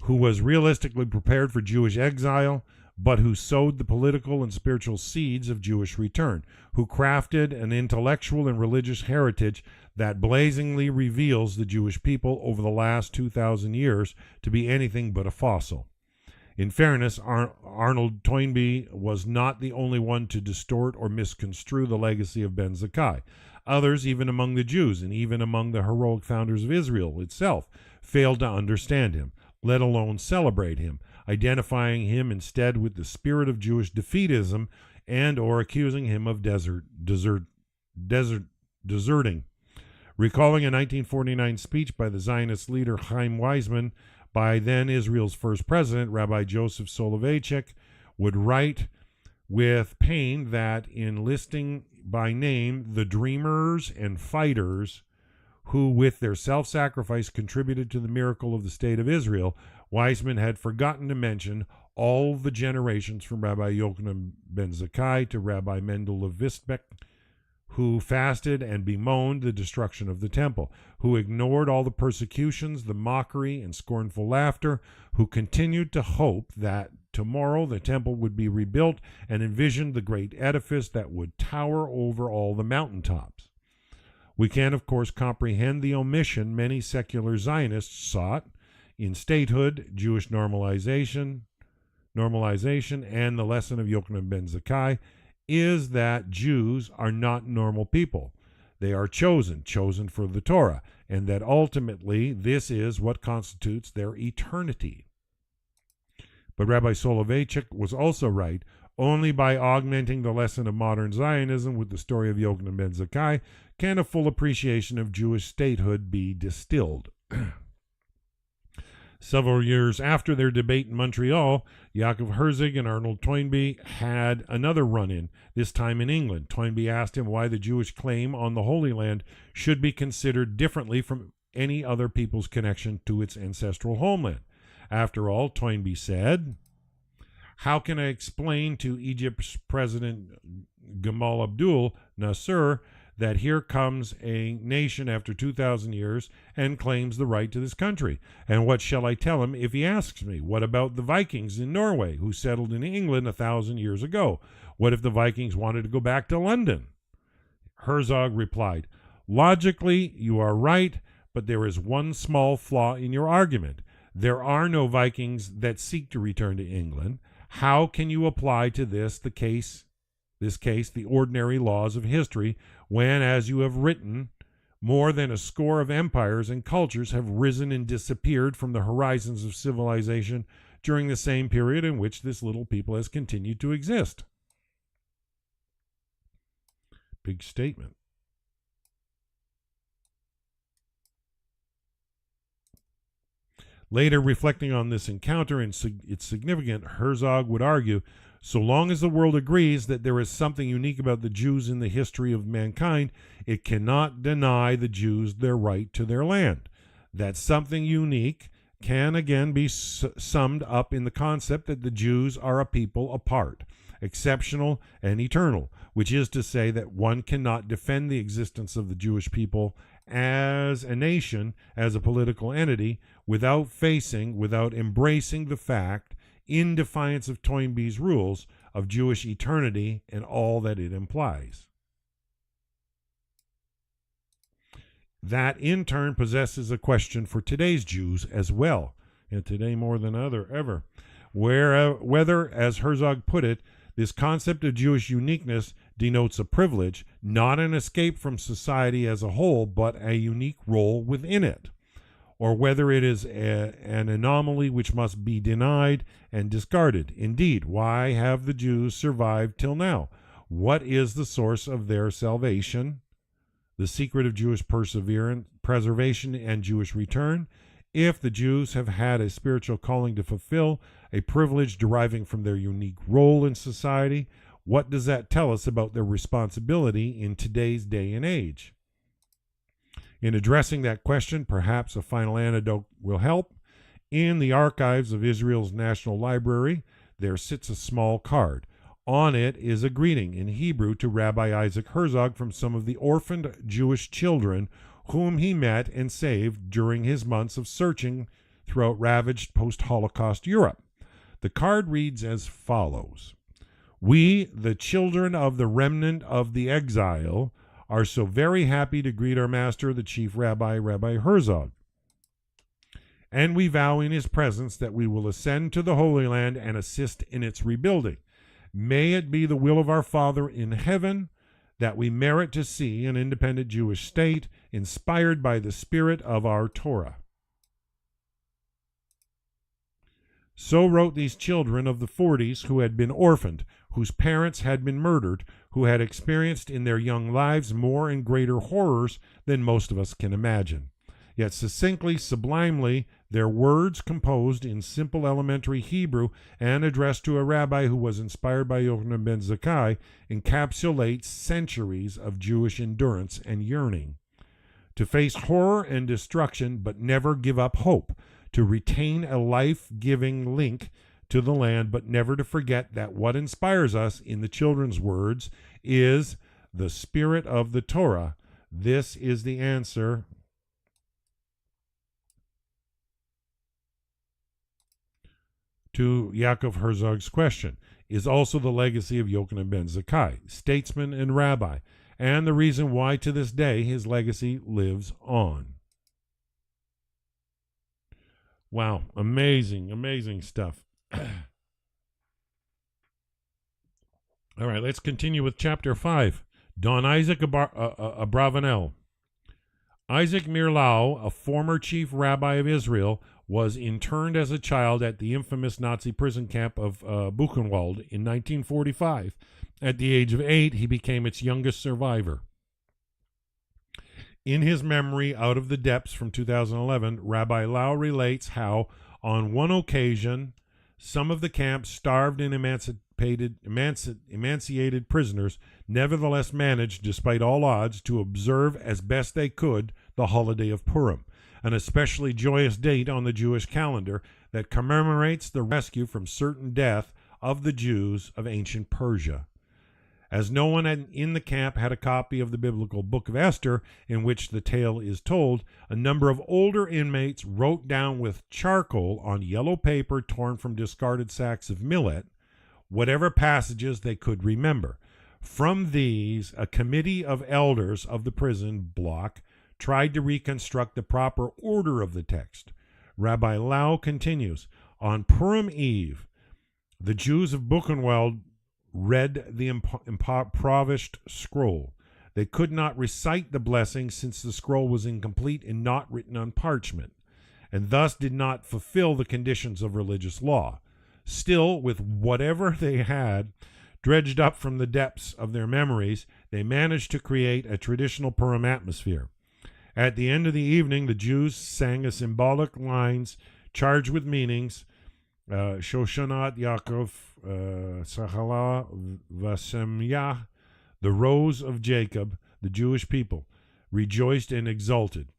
Who was realistically prepared for Jewish exile, but who sowed the political and spiritual seeds of Jewish return, who crafted an intellectual and religious heritage that blazingly reveals the Jewish people over the last 2,000 years to be anything but a fossil. In fairness, Arnold Toynbee was not the only one to distort or misconstrue the legacy of Ben Zakkai. Others, even among the Jews and even among the heroic founders of Israel itself, failed to understand him, let alone celebrate him, identifying him instead with the spirit of Jewish defeatism and or accusing him of deserting. Recalling a 1949 speech by the Zionist leader Chaim Weizmann by then Israel's first president, Rabbi Joseph Soleveichik, would write with pain that in listing by name the dreamers and fighters who with their self-sacrifice contributed to the miracle of the state of Israel, Weizmann had forgotten to mention all the generations from Rabbi Yochanan ben Zakkai to Rabbi Mendel of Wisbeck, who fasted and bemoaned the destruction of the temple, who ignored all the persecutions, the mockery, and scornful laughter, who continued to hope that tomorrow the temple would be rebuilt and envisioned the great edifice that would tower over all the mountaintops. We can, of course, comprehend the omission many secular Zionists sought in statehood, Jewish normalization, and the lesson of Yochanan ben Zakkai is that Jews are not normal people. They are chosen for the Torah, and that ultimately this is what constitutes their eternity. But Rabbi Soleveichik was also right. Only by augmenting the lesson of modern Zionism with the story of Yochanan ben Zakkai can a full appreciation of Jewish statehood be distilled. Several years after their debate in Montreal, Yaakov Herzog and Arnold Toynbee had another run-in, this time in England. Toynbee asked him why the Jewish claim on the Holy Land should be considered differently from any other people's connection to its ancestral homeland. After all, Toynbee said, "How can I explain to Egypt's President Gamal Abdel Nasser that here comes a nation after 2,000 years and claims the right to this country? And what shall I tell him if he asks me, what about the Vikings in Norway who settled in England 1,000 years ago? What if the Vikings wanted to go back to London?" Herzog replied, "Logically, you are right, but there is one small flaw in your argument. There are no Vikings that seek to return to England. How can you apply to this case, the ordinary laws of history, when, as you have written, more than a score of empires and cultures have risen and disappeared from the horizons of civilization during the same period in which this little people has continued to exist?" Big statement. Later, reflecting on this encounter and its significance, Herzog would argue, so long as the world agrees that there is something unique about the Jews in the history of mankind, it cannot deny the Jews their right to their land. That something unique can again be summed up in the concept that the Jews are a people apart, exceptional and eternal, which is to say that one cannot defend the existence of the Jewish people as a nation, as a political entity, without embracing the fact, in defiance of Toynbee's rules, of Jewish eternity and all that it implies. That, in turn, possesses a question for today's Jews as well, and today more than ever, whether, as Herzog put it, this concept of Jewish uniqueness denotes a privilege, not an escape from society as a whole, but a unique role within it, or whether it is an anomaly which must be denied and discarded. Indeed, why have the Jews survived till now? What is the source of their salvation, the secret of Jewish perseverance, preservation, and Jewish return? If the Jews have had a spiritual calling to fulfill, a privilege deriving from their unique role in society, what does that tell us about their responsibility in today's day and age? In addressing that question, perhaps a final anecdote will help. In the archives of Israel's National Library, there sits a small card. On it is a greeting in Hebrew to Rabbi Isaac Herzog from some of the orphaned Jewish children whom he met and saved during his months of searching throughout ravaged post-Holocaust Europe. The card reads as follows: "We, the children of the remnant of the exile, are so very happy to greet our master, the chief rabbi, Rabbi Herzog. And we vow in his presence that we will ascend to the Holy Land and assist in its rebuilding. May it be the will of our Father in heaven that we merit to see an independent Jewish state inspired by the spirit of our Torah." So wrote these children of the 40s who had been orphaned, whose parents had been murdered, who had experienced in their young lives more and greater horrors than most of us can imagine. Yet succinctly, sublimely, their words, composed in simple elementary Hebrew and addressed to a rabbi who was inspired by Yochanan ben Zakkai, encapsulate centuries of Jewish endurance and yearning. To face horror and destruction, but never give up hope. To retain a life-giving link to the land, but never to forget that what inspires us, in the children's words, is the spirit of the Torah? This is the answer to Yaakov Herzog's question, is also the legacy of Yochanan ben Zakkai, statesman and rabbi, and the reason why to this day his legacy lives on. Wow, amazing, amazing stuff. All right, let's continue with chapter 5. Don Isaac Abravanel. Isaac Mirlau, a former chief rabbi of Israel, was interned as a child at the infamous Nazi prison camp of Buchenwald in 1945. At the age of 8, he became its youngest survivor. In his memory, Out of the Depths from 2011, Rabbi Lau relates how, on one occasion, some of the camp's starved and emancipated prisoners nevertheless managed, despite all odds, to observe as best they could the holiday of Purim, an especially joyous date on the Jewish calendar that commemorates the rescue from certain death of the Jews of ancient Persia. As no one in the camp had a copy of the biblical Book of Esther, in which the tale is told, a number of older inmates wrote down with charcoal on yellow paper torn from discarded sacks of millet whatever passages they could remember. From these, a committee of elders of the prison block tried to reconstruct the proper order of the text. Rabbi Lau continues, on Purim Eve, the Jews of Buchenwald read the impoverished scroll. They could not recite the blessing since the scroll was incomplete and not written on parchment, and thus did not fulfill the conditions of religious law. Still, with whatever they had dredged up from the depths of their memories, they managed to create a traditional Purim atmosphere. At the end of the evening, the Jews sang a symbolic lines charged with meanings, Shoshanat Yaakov, Sahala Vasemyah, the rose of Jacob, the Jewish people, rejoiced and exulted.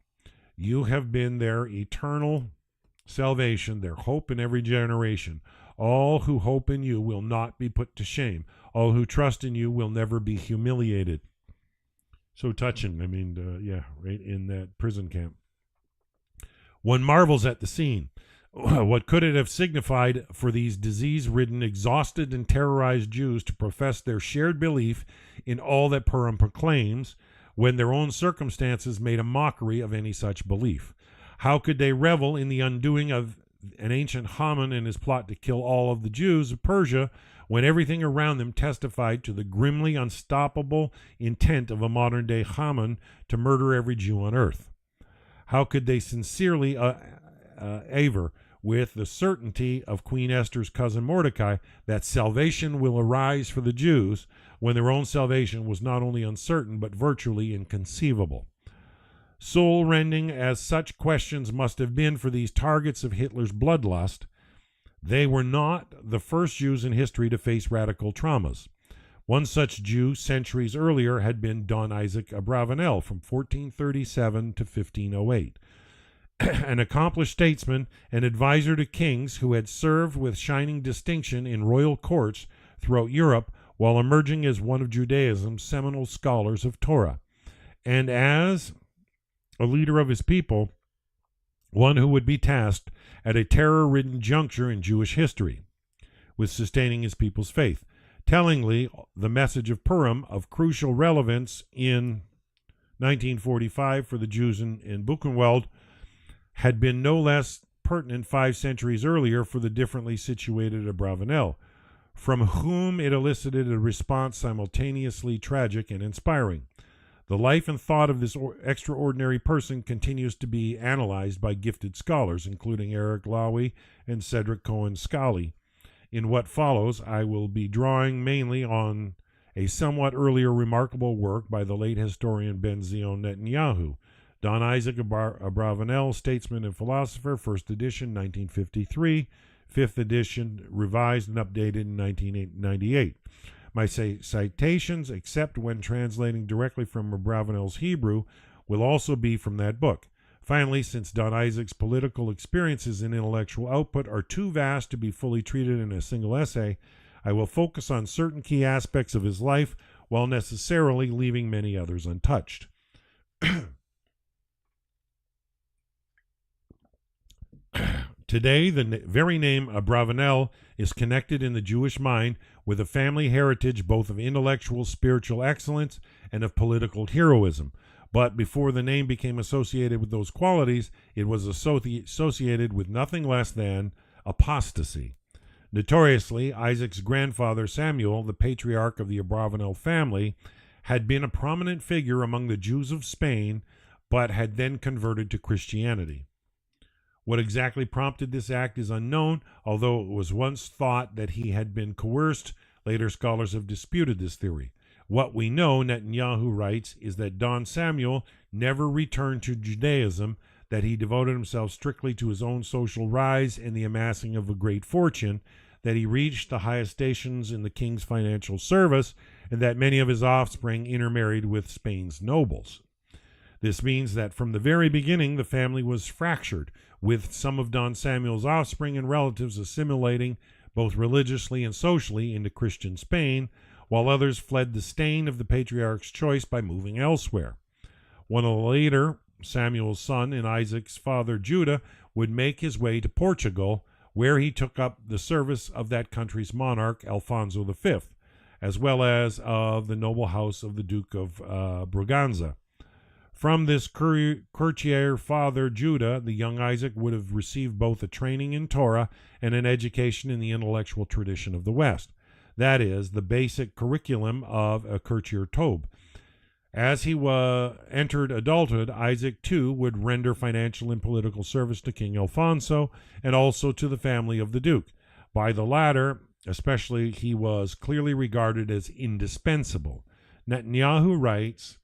You have been their eternal salvation, their hope in every generation. All who hope in you will not be put to shame. All who trust in you will never be humiliated. So touching. I mean, right in that prison camp. One marvels at the scene. What could it have signified for these disease-ridden, exhausted, and terrorized Jews to profess their shared belief in all that Purim proclaims, when their own circumstances made a mockery of any such belief? How could they revel in the undoing of an ancient Haman and his plot to kill all of the Jews of Persia, when everything around them testified to the grimly unstoppable intent of a modern-day Haman to murder every Jew on earth? How could they sincerely aver with the certainty of Queen Esther's cousin Mordecai that salvation will arise for the Jews, when their own salvation was not only uncertain but virtually inconceivable? Soul-rending as such questions must have been for these targets of Hitler's bloodlust, they were not the first Jews in history to face radical traumas. One such Jew centuries earlier had been Don Isaac Abravanel from 1437 to 1508. An accomplished statesman and advisor to kings who had served with shining distinction in royal courts throughout Europe while emerging as one of Judaism's seminal scholars of Torah, and as a leader of his people, one who would be tasked at a terror-ridden juncture in Jewish history with sustaining his people's faith. Tellingly, the message of Purim, of crucial relevance in 1945 for the Jews in Buchenwald, had been no less pertinent 5 centuries earlier for the differently situated Abravanel, from whom it elicited a response simultaneously tragic and inspiring. The life and thought of this extraordinary person continues to be analyzed by gifted scholars, including Eric Lowy and Cedric Cohen-Scally. In what follows, I will be drawing mainly on a somewhat earlier remarkable work by the late historian Ben Zion Netanyahu, Don Isaac Abravanel, Statesman and Philosopher, 1st edition, 1953, 5th edition, revised and updated in 1998. My citations, except when translating directly from Abravanel's Hebrew, will also be from that book. Finally, since Don Isaac's political experiences and intellectual output are too vast to be fully treated in a single essay, I will focus on certain key aspects of his life while necessarily leaving many others untouched. Today, the very name Abravanel is connected in the Jewish mind with a family heritage both of intellectual, spiritual excellence and of political heroism. But before the name became associated with those qualities, it was associated with nothing less than apostasy. Notoriously, Isaac's grandfather Samuel, the patriarch of the Abravanel family, had been a prominent figure among the Jews of Spain, but had then converted to Christianity. What exactly prompted this act is unknown, although it was once thought that he had been coerced. Later scholars have disputed this theory. What we know, Netanyahu writes, is that Don Samuel never returned to Judaism, that he devoted himself strictly to his own social rise and the amassing of a great fortune, that he reached the highest stations in the king's financial service, and that many of his offspring intermarried with Spain's nobles. This means that from the very beginning the family was fractured, with some of Don Samuel's offspring and relatives assimilating both religiously and socially into Christian Spain, while others fled the stain of the patriarch's choice by moving elsewhere. One of the later, Samuel's son and Isaac's father Judah, would make his way to Portugal, where he took up the service of that country's monarch, Alfonso V, as well as of the noble house of the Duke of Braganza. From this courtier father Judah, the young Isaac would have received both a training in Torah and an education in the intellectual tradition of the West. That is, the basic curriculum of a courtier Tob. As he entered adulthood, Isaac too would render financial and political service to King Alfonso and also to the family of the Duke. By the latter, especially, he was clearly regarded as indispensable. Netanyahu writes,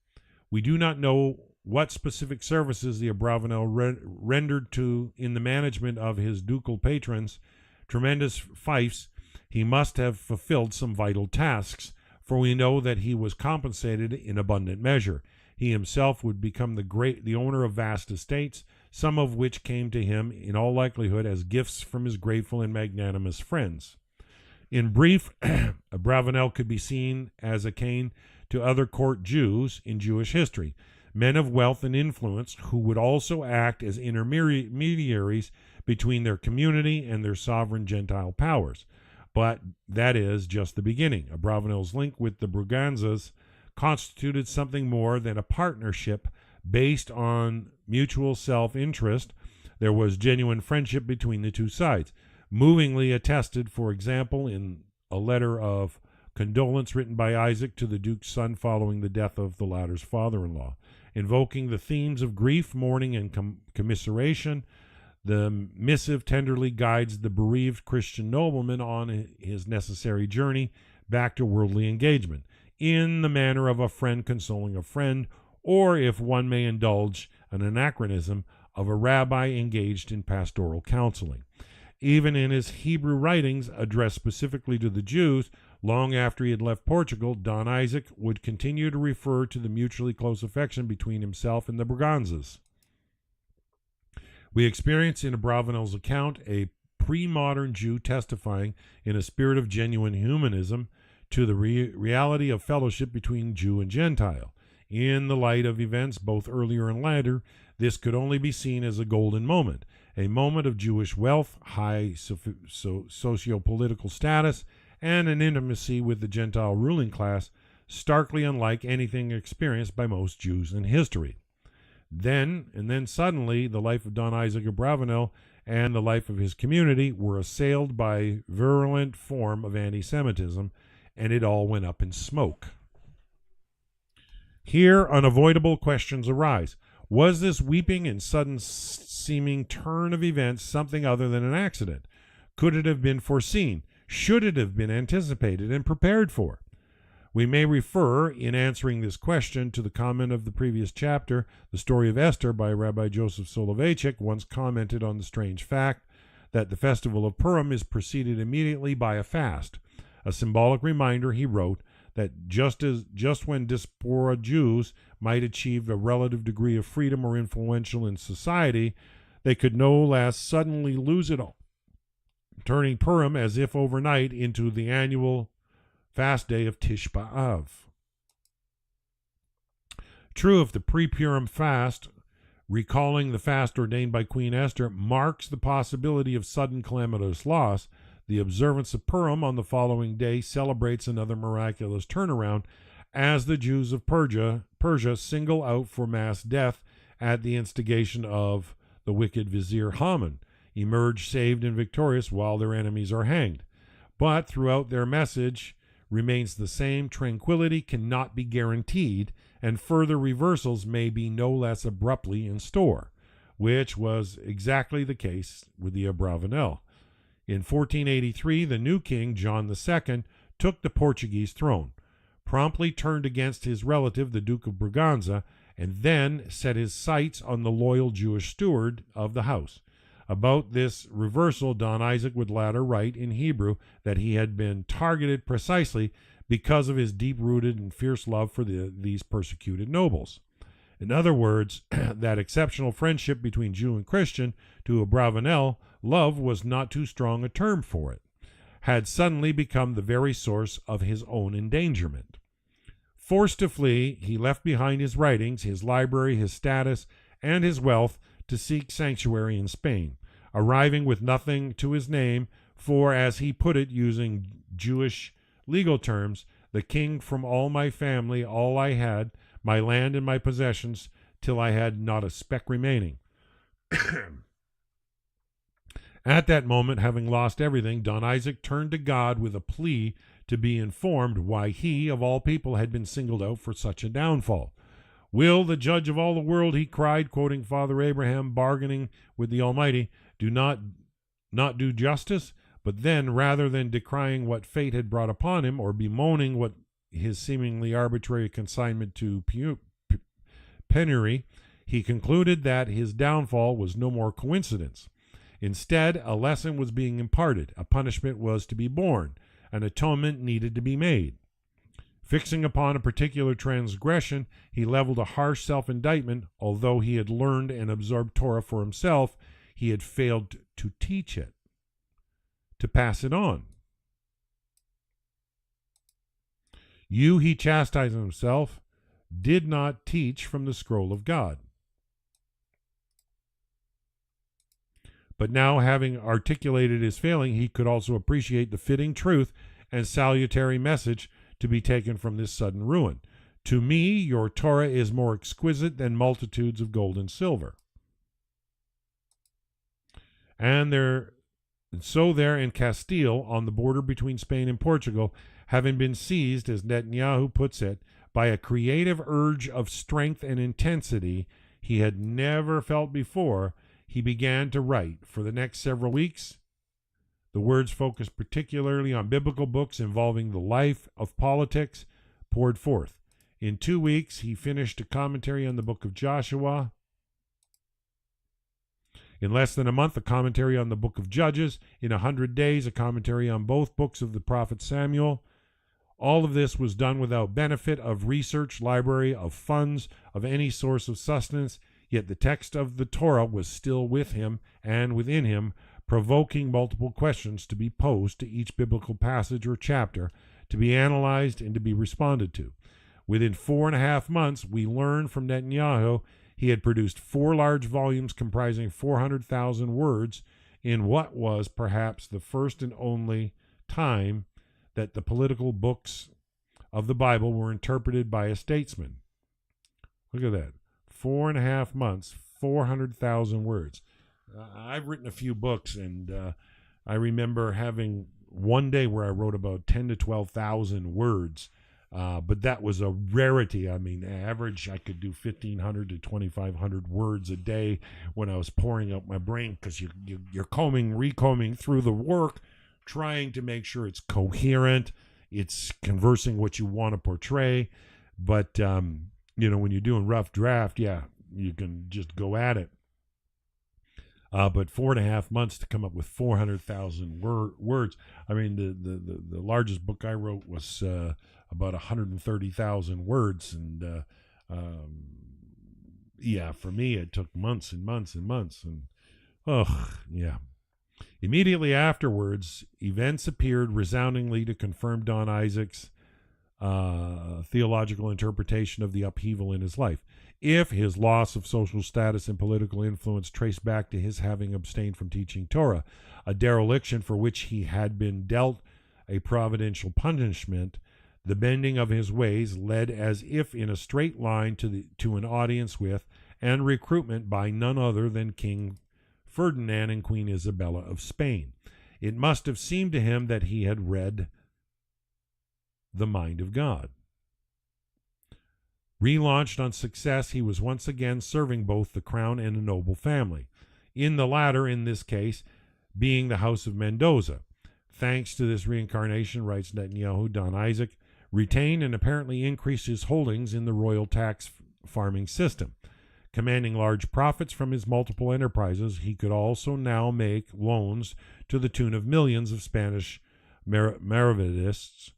"We do not know what specific services the Abravanel rendered in the management of his ducal patrons' tremendous fiefs. He must have fulfilled some vital tasks, for we know that he was compensated in abundant measure. He himself would become the owner of vast estates, some of which came to him in all likelihood as gifts from his grateful and magnanimous friends." In brief, Abravanel could be seen as akin to other court Jews in Jewish history, men of wealth and influence who would also act as intermediaries between their community and their sovereign Gentile powers. But that is just the beginning. Abravanel's link with the Braganzas constituted something more than a partnership based on mutual self-interest. There was genuine friendship between the two sides, movingly attested, for example, in a letter of condolence written by Isaac to the Duke's son following the death of the latter's father-in-law. Invoking the themes of grief, mourning, and commiseration, the missive tenderly guides the bereaved Christian nobleman on his necessary journey back to worldly engagement, in the manner of a friend consoling a friend, or, if one may indulge an anachronism, of a rabbi engaged in pastoral counseling. Even in his Hebrew writings addressed specifically to the Jews, long after he had left Portugal, Don Isaac would continue to refer to the mutually close affection between himself and the Braganzas. We experience in Abravanel's account a pre-modern Jew testifying in a spirit of genuine humanism to the reality of fellowship between Jew and Gentile. In the light of events both earlier and later, this could only be seen as a golden moment, a moment of Jewish wealth, high socio-political status, and an intimacy with the Gentile ruling class starkly unlike anything experienced by most Jews in history. Then suddenly, the life of Don Isaac Abravanel and the life of his community were assailed by a virulent form of anti-Semitism, and it all went up in smoke. Here, unavoidable questions arise. Was this weeping and sudden seeming turn of events something other than an accident? Could it have been foreseen? Should it have been anticipated and prepared for? We may refer, in answering this question, to the comment of the previous chapter, The Story of Esther, by Rabbi Joseph Soleveichik, once commented on the strange fact that the festival of Purim is preceded immediately by a fast. A symbolic reminder, he wrote, that just when diaspora Jews might achieve a relative degree of freedom or influential in society, they could no less suddenly lose it all, turning Purim as if overnight into the annual fast day of Tish B'Av. True, if the pre-Purim fast, recalling the fast ordained by Queen Esther, marks the possibility of sudden calamitous loss, the observance of Purim on the following day celebrates another miraculous turnaround as the Jews of Persia single out for mass death at the instigation of the wicked vizier Haman, emerge saved and victorious while their enemies are hanged. But throughout their message remains the same: tranquility cannot be guaranteed, and further reversals may be no less abruptly in store, which was exactly the case with the Abravanel. In 1483, the new king, John II, took the Portuguese throne, promptly turned against his relative, the Duke of Braganza, and then set his sights on the loyal Jewish steward of the house. About this reversal, Don Isaac would later write in Hebrew that he had been targeted precisely because of his deep-rooted and fierce love for these persecuted nobles. In other words, that exceptional friendship between Jew and Christian to Abravanel, love was not too strong a term for it, had suddenly become the very source of his own endangerment. Forced to flee, he left behind his writings, his library, his status, and his wealth to seek sanctuary in Spain, arriving with nothing to his name, for, as he put it using Jewish legal terms, the king from all my family, all I had, my land and my possessions, till I had not a speck remaining. At that moment, having lost everything, Don Isaac turned to God with a plea to be informed why he, of all people, had been singled out for such a downfall. Will the judge of all the world, he cried, quoting Father Abraham, bargaining with the Almighty, not do justice? But then, rather than decrying what fate had brought upon him, or bemoaning what his seemingly arbitrary consignment to penury, he concluded that his downfall was no more coincidence. Instead, a lesson was being imparted, a punishment was to be borne, an atonement needed to be made. Fixing upon a particular transgression, he leveled a harsh self-indictment. Although he had learned and absorbed Torah for himself, he had failed to teach it, to pass it on. You, he chastised himself, did not teach from the scroll of God. But now, having articulated his failing, he could also appreciate the fitting truth and salutary message to be taken from this sudden ruin. To me, your Torah is more exquisite than multitudes of gold and silver. And so there in Castile, on the border between Spain and Portugal, having been seized, as Netanyahu puts it, by a creative urge of strength and intensity he had never felt before, he began to write. For the next several weeks, the words, focused particularly on biblical books involving the life of politics, poured forth. In 2 weeks, he finished a commentary on the book of Joshua. In less than a month, a commentary on the book of Judges. In 100 days, a commentary on both books of the prophet Samuel. All of this was done without benefit of research, library, of funds, of any source of sustenance, yet the text of the Torah was still with him and within him, provoking multiple questions to be posed to each biblical passage or chapter, to be analyzed and to be responded to. Within 4.5 months, we learn from Netanyahu he had produced 4 large volumes comprising 400,000 words in what was perhaps the first and only time that the political books of the Bible were interpreted by a statesman. Look at that. 4.5 months, 400,000 words. I've written a few books, and I remember having one day where I wrote about 10 to 12,000 words, but that was a rarity. I mean, average, I could do 1,500 to 2,500 words a day when I was pouring out my brain, because you're recombing through the work, trying to make sure it's coherent, it's conversing what you want to portray. But, when you're doing rough draft, yeah, you can just go at it. But 4.5 months to come up with 400,000 words. I mean, the largest book I wrote was about 130,000 words. And, yeah, for me, it took months and months and months. And, yeah. Immediately afterwards, events appeared resoundingly to confirm Don Isaac's theological interpretation of the upheaval in his life. If his loss of social status and political influence traced back to his having abstained from teaching Torah, a dereliction for which he had been dealt a providential punishment, the bending of his ways led as if in a straight line to an audience with and recruitment by none other than King Ferdinand and Queen Isabella of Spain. It must have seemed to him that he had read the mind of God. Relaunched on success, he was once again serving both the crown and a noble family. In the latter, in this case, being the House of Mendoza. Thanks to this reincarnation, writes Netanyahu, Don Isaac retained and apparently increased his holdings in the royal tax farming system. Commanding large profits from his multiple enterprises, he could also now make loans to the tune of millions of Spanish maravedis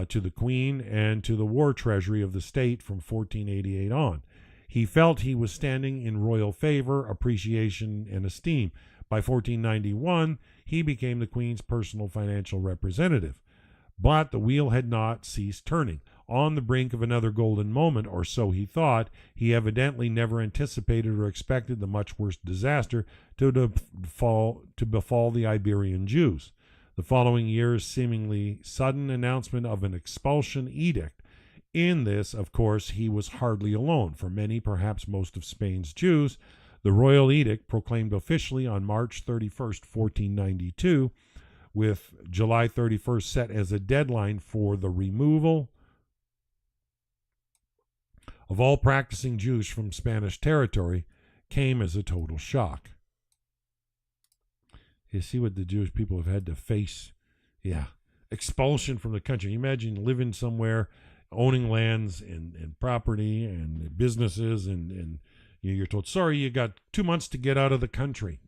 to the Queen and to the war treasury of the state from 1488 on. He felt he was standing in royal favor, appreciation, and esteem. By 1491, he became the Queen's personal financial representative. But the wheel had not ceased turning. On the brink of another golden moment, or so he thought, he evidently never anticipated or expected the much worse disaster to befall the Iberian Jews. The following year's seemingly sudden announcement of an expulsion edict. In this, of course, he was hardly alone. For many, perhaps most of Spain's Jews, the royal edict, proclaimed officially on March 31st, 1492, with July 31st set as a deadline for the removal of all practicing Jews from Spanish territory, came as a total shock. You see what the Jewish people have had to face. Yeah, expulsion from the country. You imagine living somewhere, owning lands and property and businesses, and you're told, sorry, you got 2 months to get out of the country.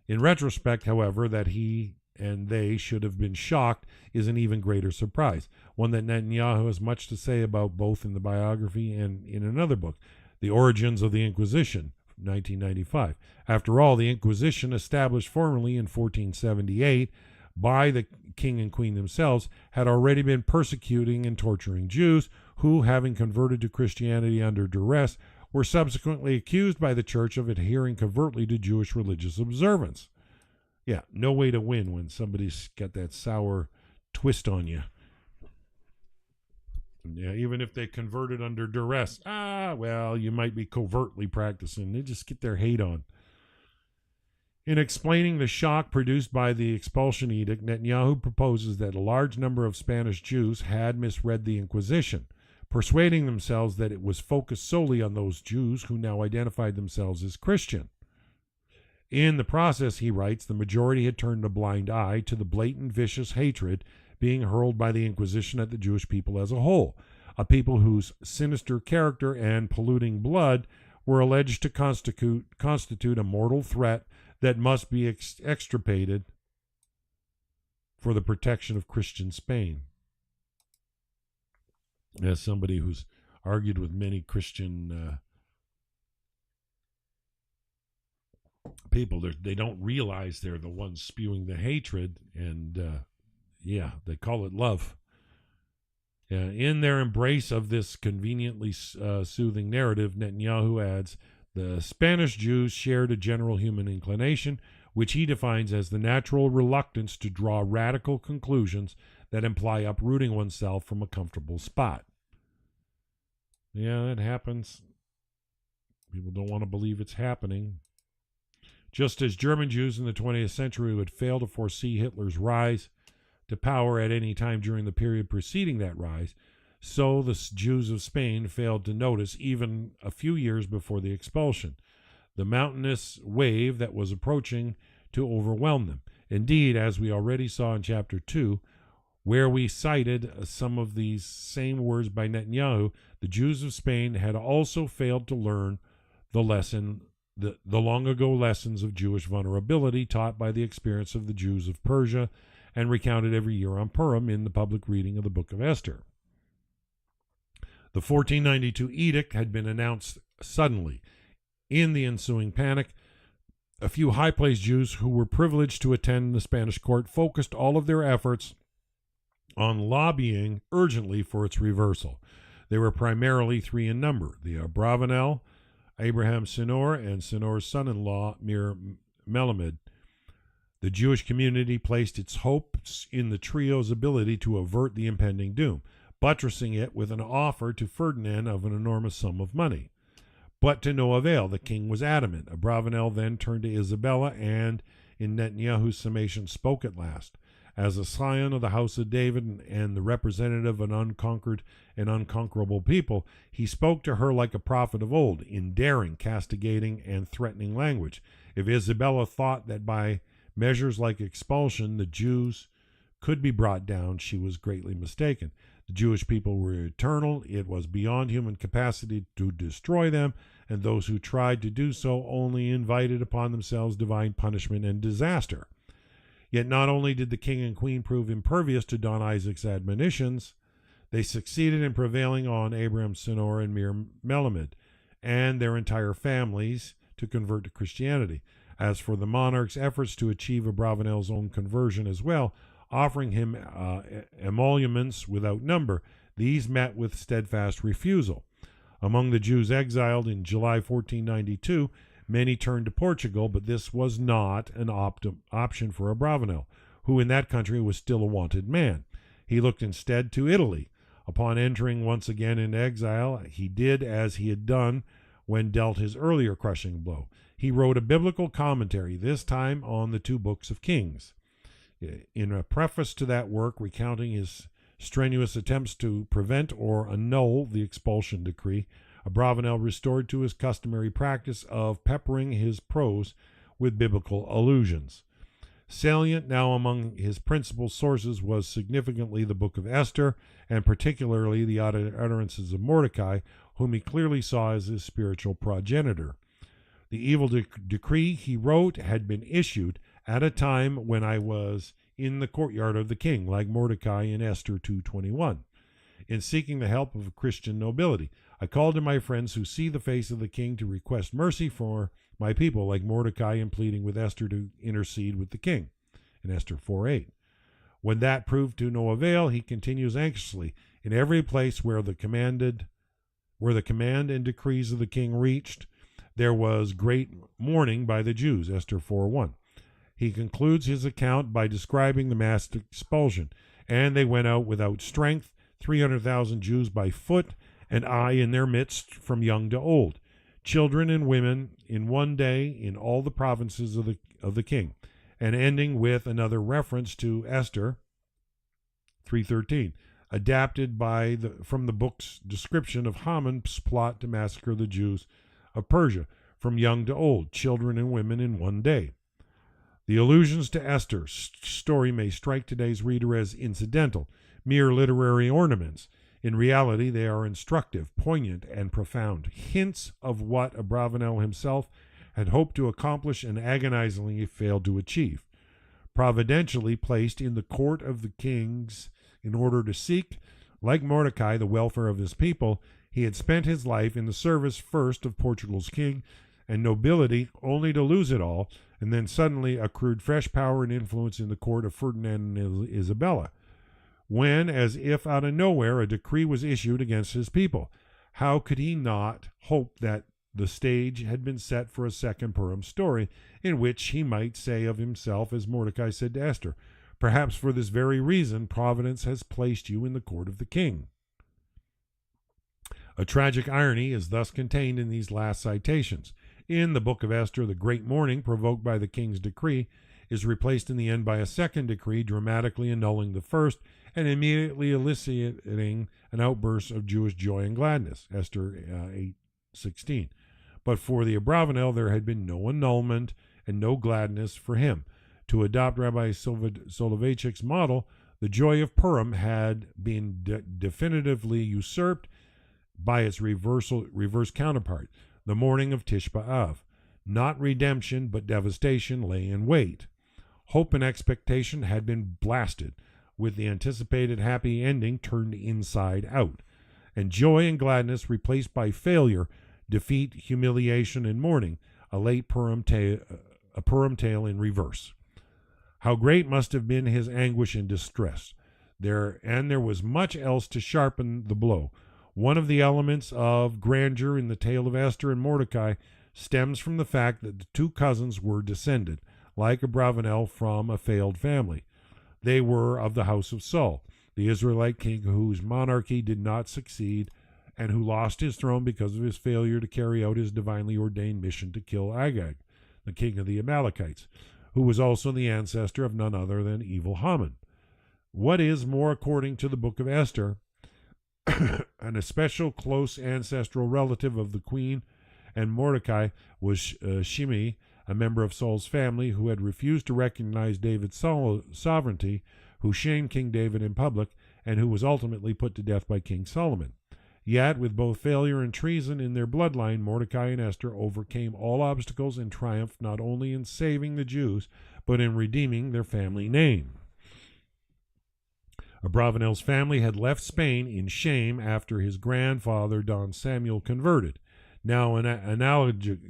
In retrospect, however, that he and they should have been shocked is an even greater surprise, one that Netanyahu has much to say about both in the biography and in another book, The Origins of the Inquisition, 1995. After all, the Inquisition, established formally in 1478 by the king and queen themselves, had already been persecuting and torturing Jews who, having converted to Christianity under duress, were subsequently accused by the church of adhering covertly to Jewish religious observance. Yeah, no way to win when somebody's got that sour twist on you. Yeah, even if they converted under duress. Well, you might be covertly practicing. They just get their hate on. In explaining the shock produced by the expulsion edict, Netanyahu proposes that a large number of Spanish Jews had misread the Inquisition, persuading themselves that it was focused solely on those Jews who now identified themselves as Christian. In the process, he writes, the majority had turned a blind eye to the blatant, vicious hatred being hurled by the Inquisition at the Jewish people as a whole, a people whose sinister character and polluting blood were alleged to constitute a mortal threat that must be extirpated for the protection of Christian Spain. As somebody who's argued with many Christian people, they don't realize they're the ones spewing the hatred, and they call it love. In their embrace of this conveniently soothing narrative, Netanyahu adds, the Spanish Jews shared a general human inclination, which he defines as the natural reluctance to draw radical conclusions that imply uprooting oneself from a comfortable spot. Yeah, that happens. People don't want to believe it's happening. Just as German Jews in the 20th century would fail to foresee Hitler's rise to power at any time during the period preceding that rise, so the Jews of Spain failed to notice, even a few years before the expulsion, the mountainous wave that was approaching to overwhelm them. Indeed, as we already saw in chapter 2, where we cited some of these same words by Netanyahu, the Jews of Spain had also failed to learn the long ago lessons of Jewish vulnerability taught by the experience of the Jews of Persia and recounted every year on Purim in the public reading of the book of Esther. The 1492 edict had been announced suddenly. In the ensuing panic, a few high-placed Jews who were privileged to attend the Spanish court focused all of their efforts on lobbying urgently for its reversal. They were primarily three in number: the Abravanel, Abraham Sinor, and Sinor's son-in-law, Meir Melamed. The Jewish community placed its hopes in the trio's ability to avert the impending doom, buttressing it with an offer to Ferdinand of an enormous sum of money. But to no avail. The king was adamant. Abravanel then turned to Isabella and, in Netanyahu's summation, spoke at last. As a scion of the house of David and the representative of an unconquered and unconquerable people, he spoke to her like a prophet of old, in daring, castigating, and threatening language. If Isabella thought that by measures like expulsion the Jews could be brought down, she was greatly mistaken. The Jewish people were eternal. It was beyond human capacity to destroy them, and those who tried to do so only invited upon themselves divine punishment and disaster. Yet not only did the king and queen prove impervious to Don Isaac's admonitions, they succeeded in prevailing on Abraham Sinor and Meir Melamed and their entire families to convert to Christianity. As for the monarch's efforts to achieve Abravanel's own conversion as well, offering him emoluments without number, these met with steadfast refusal. Among the Jews exiled in July 1492, many turned to Portugal, but this was not an option for Abravanel, who in that country was still a wanted man. He looked instead to Italy. Upon entering once again into exile, he did as he had done when dealt his earlier crushing blow. He wrote a biblical commentary, this time on the two books of Kings. In a preface to that work, recounting his strenuous attempts to prevent or annul the expulsion decree, Abravanel restored to his customary practice of peppering his prose with biblical allusions. Salient now among his principal sources was significantly the book of Esther, and particularly the utterances of Mordecai, whom he clearly saw as his spiritual progenitor. The evil decree, he wrote, had been issued at a time when I was in the courtyard of the king, like Mordecai in Esther 2:21. In seeking the help of Christian nobility, I called to my friends who see the face of the king to request mercy for my people, like Mordecai in pleading with Esther to intercede with the king, in Esther 4:8. When that proved to no avail, he continues anxiously, in every place where the command and decrees of the king reached, there was great mourning by the Jews, Esther 4:1. He concludes his account by describing the mass expulsion. And they went out without strength, 300,000 Jews by foot, and I in their midst from young to old, children and women, in one day in all the provinces of the king. And ending with another reference to Esther 3:13, adapted from the book's description of Haman's plot to massacre the Jews of Persia, from young to old, children and women in one day. The allusions to Esther's story may strike today's reader as incidental, mere literary ornaments. In reality, they are instructive, poignant, and profound, hints of what Abravanel himself had hoped to accomplish and agonizingly failed to achieve. Providentially placed in the court of the kings in order to seek, like Mordecai, the welfare of his people, he had spent his life in the service first of Portugal's king and nobility, only to lose it all, and then suddenly accrued fresh power and influence in the court of Ferdinand and Isabella, when, as if out of nowhere, a decree was issued against his people. How could he not hope that the stage had been set for a second Purim story, in which he might say of himself, as Mordecai said to Esther, "Perhaps for this very reason Providence has placed you in the court of the king." A tragic irony is thus contained in these last citations. In the book of Esther, the great mourning provoked by the king's decree is replaced in the end by a second decree, dramatically annulling the first and immediately eliciting an outburst of Jewish joy and gladness, Esther 8:16. But for the Abravanel, there had been no annulment and no gladness for him. To adopt Rabbi Soleveichik's model, the joy of Purim had been definitively usurped by its reverse counterpart, the mourning of Tish B'Av. Not redemption, but devastation lay in wait. Hope and expectation had been blasted, with the anticipated happy ending turned inside out, and joy and gladness replaced by failure, defeat, humiliation, and mourning, a Purim tale in reverse. How great must have been his anguish and distress. There was much else to sharpen the blow. One of the elements of grandeur in the tale of Esther and Mordecai stems from the fact that the two cousins were descended, like Abravanel, from a failed family. They were of the house of Saul, the Israelite king whose monarchy did not succeed and who lost his throne because of his failure to carry out his divinely ordained mission to kill Agag, the king of the Amalekites, who was also the ancestor of none other than evil Haman. What is more, according to the book of Esther, an especial close ancestral relative of the queen and Mordecai was Shimei, a member of Saul's family who had refused to recognize David's sovereignty, who shamed King David in public, and who was ultimately put to death by King Solomon. Yet, with both failure and treason in their bloodline, Mordecai and Esther overcame all obstacles and triumphed not only in saving the Jews, but in redeeming their family name. Abravanel's family had left Spain in shame after his grandfather Don Samuel converted. Now, analogously,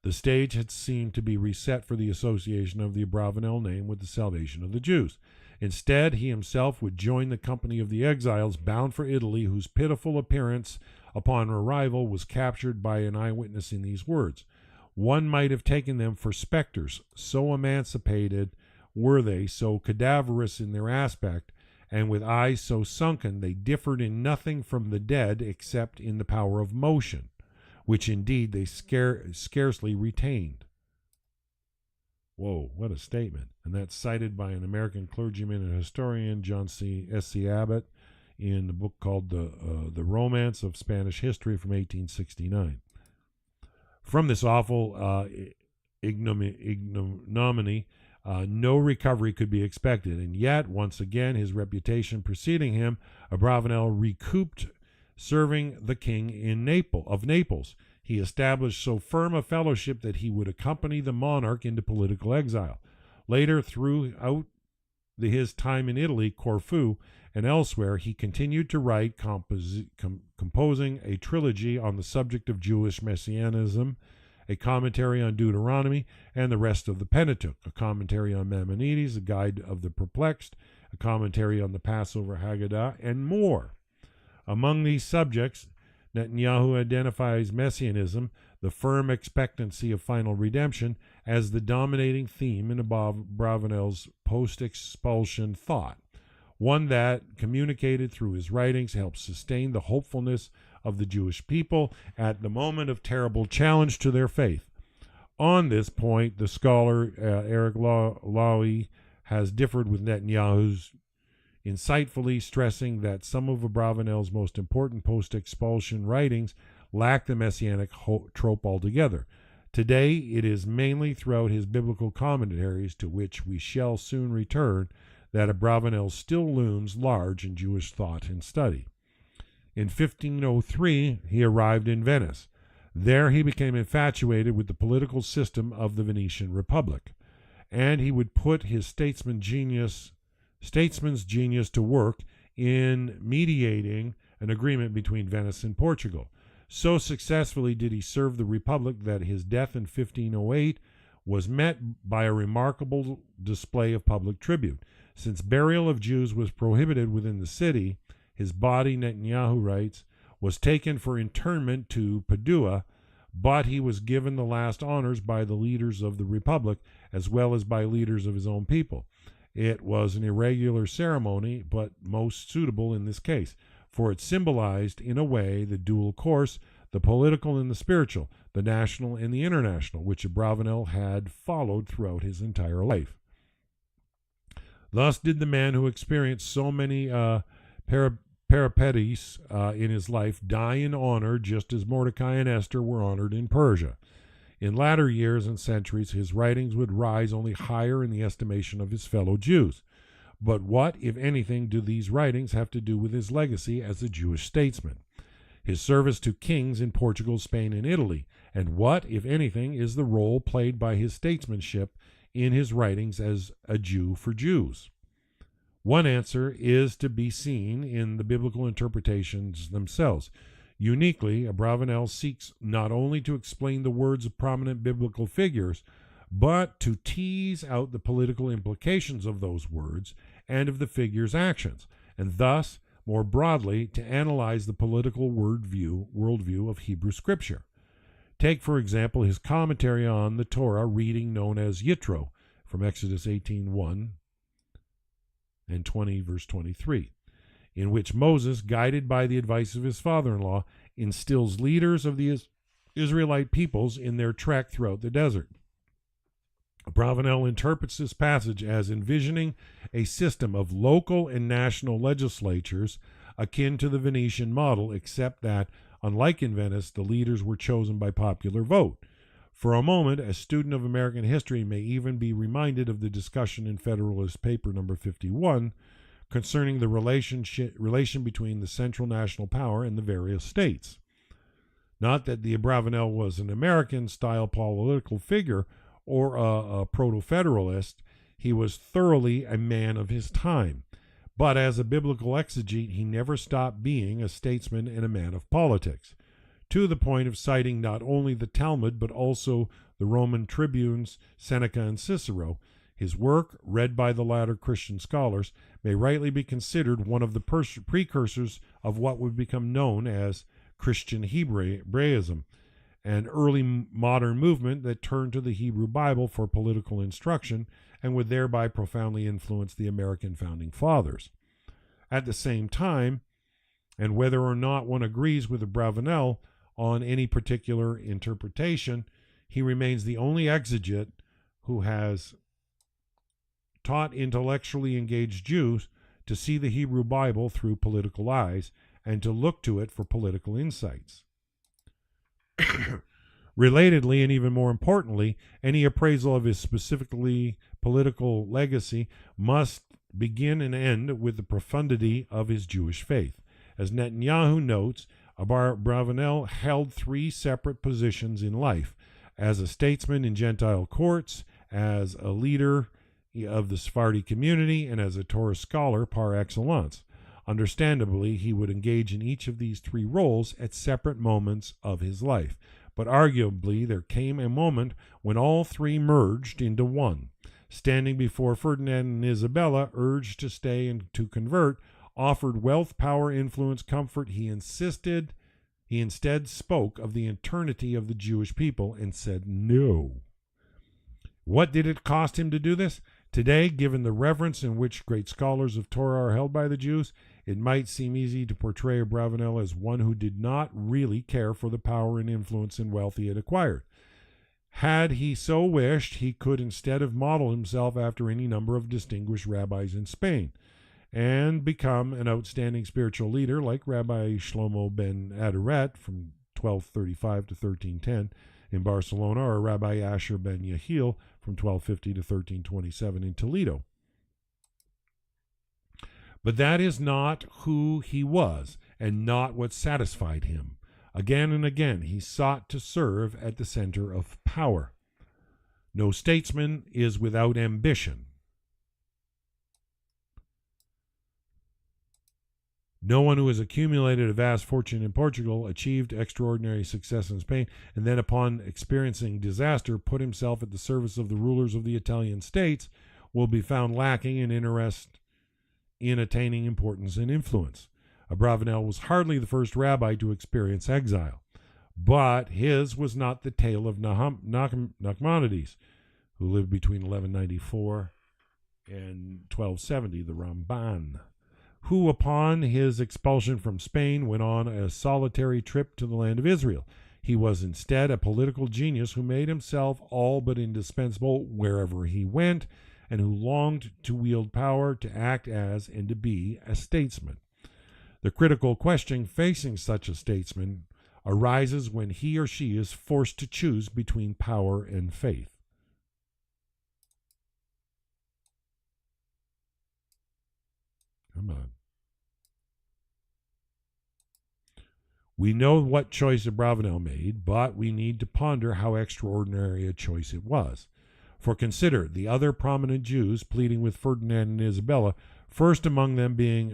the stage had seemed to be reset for the association of the Abravanel name with the salvation of the Jews. Instead, he himself would join the company of the exiles bound for Italy, whose pitiful appearance upon arrival was captured by an eyewitness in these words. One might have taken them for specters, so emancipated were they, so cadaverous in their aspect, and with eyes so sunken they differed in nothing from the dead except in the power of motion, which indeed they scarcely retained. Whoa, what a statement. And that's cited by an American clergyman and historian, John S.C. Abbott, in the book called The Romance of Spanish History from 1869. From this awful ignominy, no recovery could be expected, and yet, once again, his reputation preceding him, Abravanel recouped serving the king of Naples. He established so firm a fellowship that he would accompany the monarch into political exile. Later, throughout his time in Italy, Corfu, and elsewhere, he continued to write, composing a trilogy on the subject of Jewish messianism, a commentary on Deuteronomy, and the rest of the Pentateuch, a commentary on Maimonides, a guide of the perplexed, a commentary on the Passover Haggadah, and more. Among these subjects, Netanyahu identifies messianism, the firm expectancy of final redemption, as the dominating theme in Abravanel's post-expulsion thought, one that, communicated through his writings, helps sustain the hopefulness of the Jewish people at the moment of terrible challenge to their faith. On this point, the scholar Eric Lowy has differed with Netanyahu's, insightfully stressing that some of Abravanel's most important post-expulsion writings lack the messianic trope altogether. Today, it is mainly throughout his biblical commentaries, to which we shall soon return, that Abravanel still looms large in Jewish thought and study. In 1503, he arrived in Venice. There he became infatuated with the political system of the Venetian Republic, and he would put his statesman's genius to work in mediating an agreement between Venice and Portugal. So successfully did he serve the Republic that his death in 1508 was met by a remarkable display of public tribute. Since burial of Jews was prohibited within the city, his body, Netanyahu writes, was taken for interment to Padua, but he was given the last honors by the leaders of the Republic as well as by leaders of his own people. It was an irregular ceremony, but most suitable in this case, for it symbolized, in a way, the dual course, the political and the spiritual, the national and the international, which Abravanel had followed throughout his entire life. Thus did the man who experienced so many peripeties in his life die in honor, just as Mordecai and Esther were honored in Persia. In latter years and centuries, his writings would rise only higher in the estimation of his fellow Jews. But what, if anything, do these writings have to do with his legacy as a Jewish statesman? His service to kings in Portugal, Spain, and Italy? And what, if anything, is the role played by his statesmanship in his writings as a Jew for Jews? One answer is to be seen in the biblical interpretations themselves. Uniquely, Abravanel seeks not only to explain the words of prominent biblical figures, but to tease out the political implications of those words and of the figure's actions, and thus, more broadly, to analyze the political worldview of Hebrew Scripture. Take, for example, his commentary on the Torah reading known as Yitro from Exodus 18:1 and 20, verse 23, in which Moses, guided by the advice of his father-in-law, instills leaders of the Israelite peoples in their trek throughout the desert. Bravanel interprets this passage as envisioning a system of local and national legislatures akin to the Venetian model, except that, unlike in Venice, the leaders were chosen by popular vote. For a moment, a student of American history may even be reminded of the discussion in Federalist Paper number 51 concerning the relation between the central national power and the various states. Not that the Bravanel was an American-style political figure or a proto-federalist. He was thoroughly a man of his time. But as a biblical exegete, he never stopped being a statesman and a man of politics, to the point of citing not only the Talmud but also the Roman tribunes Seneca and Cicero. His work, read by the latter Christian scholars, may rightly be considered one of the precursors of what would become known as Christian Hebraism, an early modern movement that turned to the Hebrew Bible for political instruction and would thereby profoundly influence the American founding fathers. At the same time, and whether or not one agrees with Bravanel on any particular interpretation, he remains the only exegete who has taught intellectually engaged Jews to see the Hebrew Bible through political eyes and to look to it for political insights. Relatedly, and even more importantly, any appraisal of his specifically political legacy must begin and end with the profundity of his Jewish faith. As Netanyahu notes, Bravanel held three separate positions in life: as a statesman in Gentile courts, as a leader of the Sephardi community, and as a Torah scholar par excellence. Understandably, he would engage in each of these three roles at separate moments of his life, but arguably there came a moment when all three merged into one. Standing before Ferdinand and Isabella, urged to stay and to convert, offered wealth, power, influence, comfort, he instead spoke of the eternity of the Jewish people and said no. What did it cost him to do this? Today, given the reverence in which great scholars of Torah are held by the Jews, it might seem easy to portray Bravanel as one who did not really care for the power and influence and wealth he had acquired. Had he so wished, he could instead have modeled himself after any number of distinguished rabbis in Spain and become an outstanding spiritual leader like Rabbi Shlomo ben Aderet from 1235 to 1310 in Barcelona, or Rabbi Asher ben Yehiel from 1250 to 1327 in Toledo. But that is not who he was and not what satisfied him. Again and again he sought to serve at the center of power. No statesman is without ambition. No one who has accumulated a vast fortune in Portugal, achieved extraordinary success in Spain, and then upon experiencing disaster put himself at the service of the rulers of the Italian states will be found lacking in interest in attaining importance and influence. Bravanel was hardly the first rabbi to experience exile, but his was not the tale of Nachmanides, who lived between 1194 and 1270, the Ramban, who upon his expulsion from Spain went on a solitary trip to the land of Israel. He was instead a political genius who made himself all but indispensable wherever he went, and who longed to wield power, to act as, and to be a statesman. The critical question facing such a statesman arises when he or she is forced to choose between power and faith. Come on. We know what choice Bravanel made, but we need to ponder how extraordinary a choice it was. For consider the other prominent Jews pleading with Ferdinand and Isabella, first among them being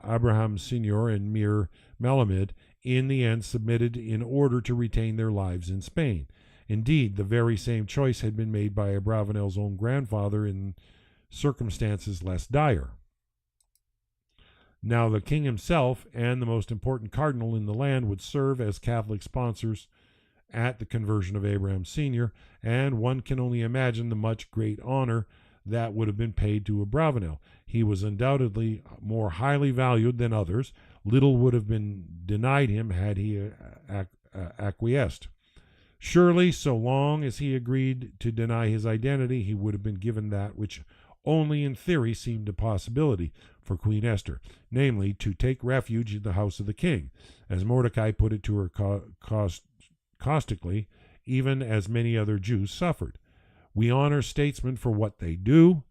Abraham Senior and Meir Melamed, in the end submitted in order to retain their lives in Spain. Indeed, the very same choice had been made by Bravanel's own grandfather in circumstances less dire. Now the king himself and the most important cardinal in the land would serve as Catholic sponsors at the conversion of Abraham Sr., and one can only imagine the much great honor that would have been paid to Abravanel. He was undoubtedly more highly valued than others. Little would have been denied him had he acquiesced. Surely, so long as he agreed to deny his identity, he would have been given that which only in theory seemed a possibility for Queen Esther, namely, to take refuge in the house of the king. As Mordecai put it to her caustically, even as many other Jews suffered. We honor statesmen for what they do,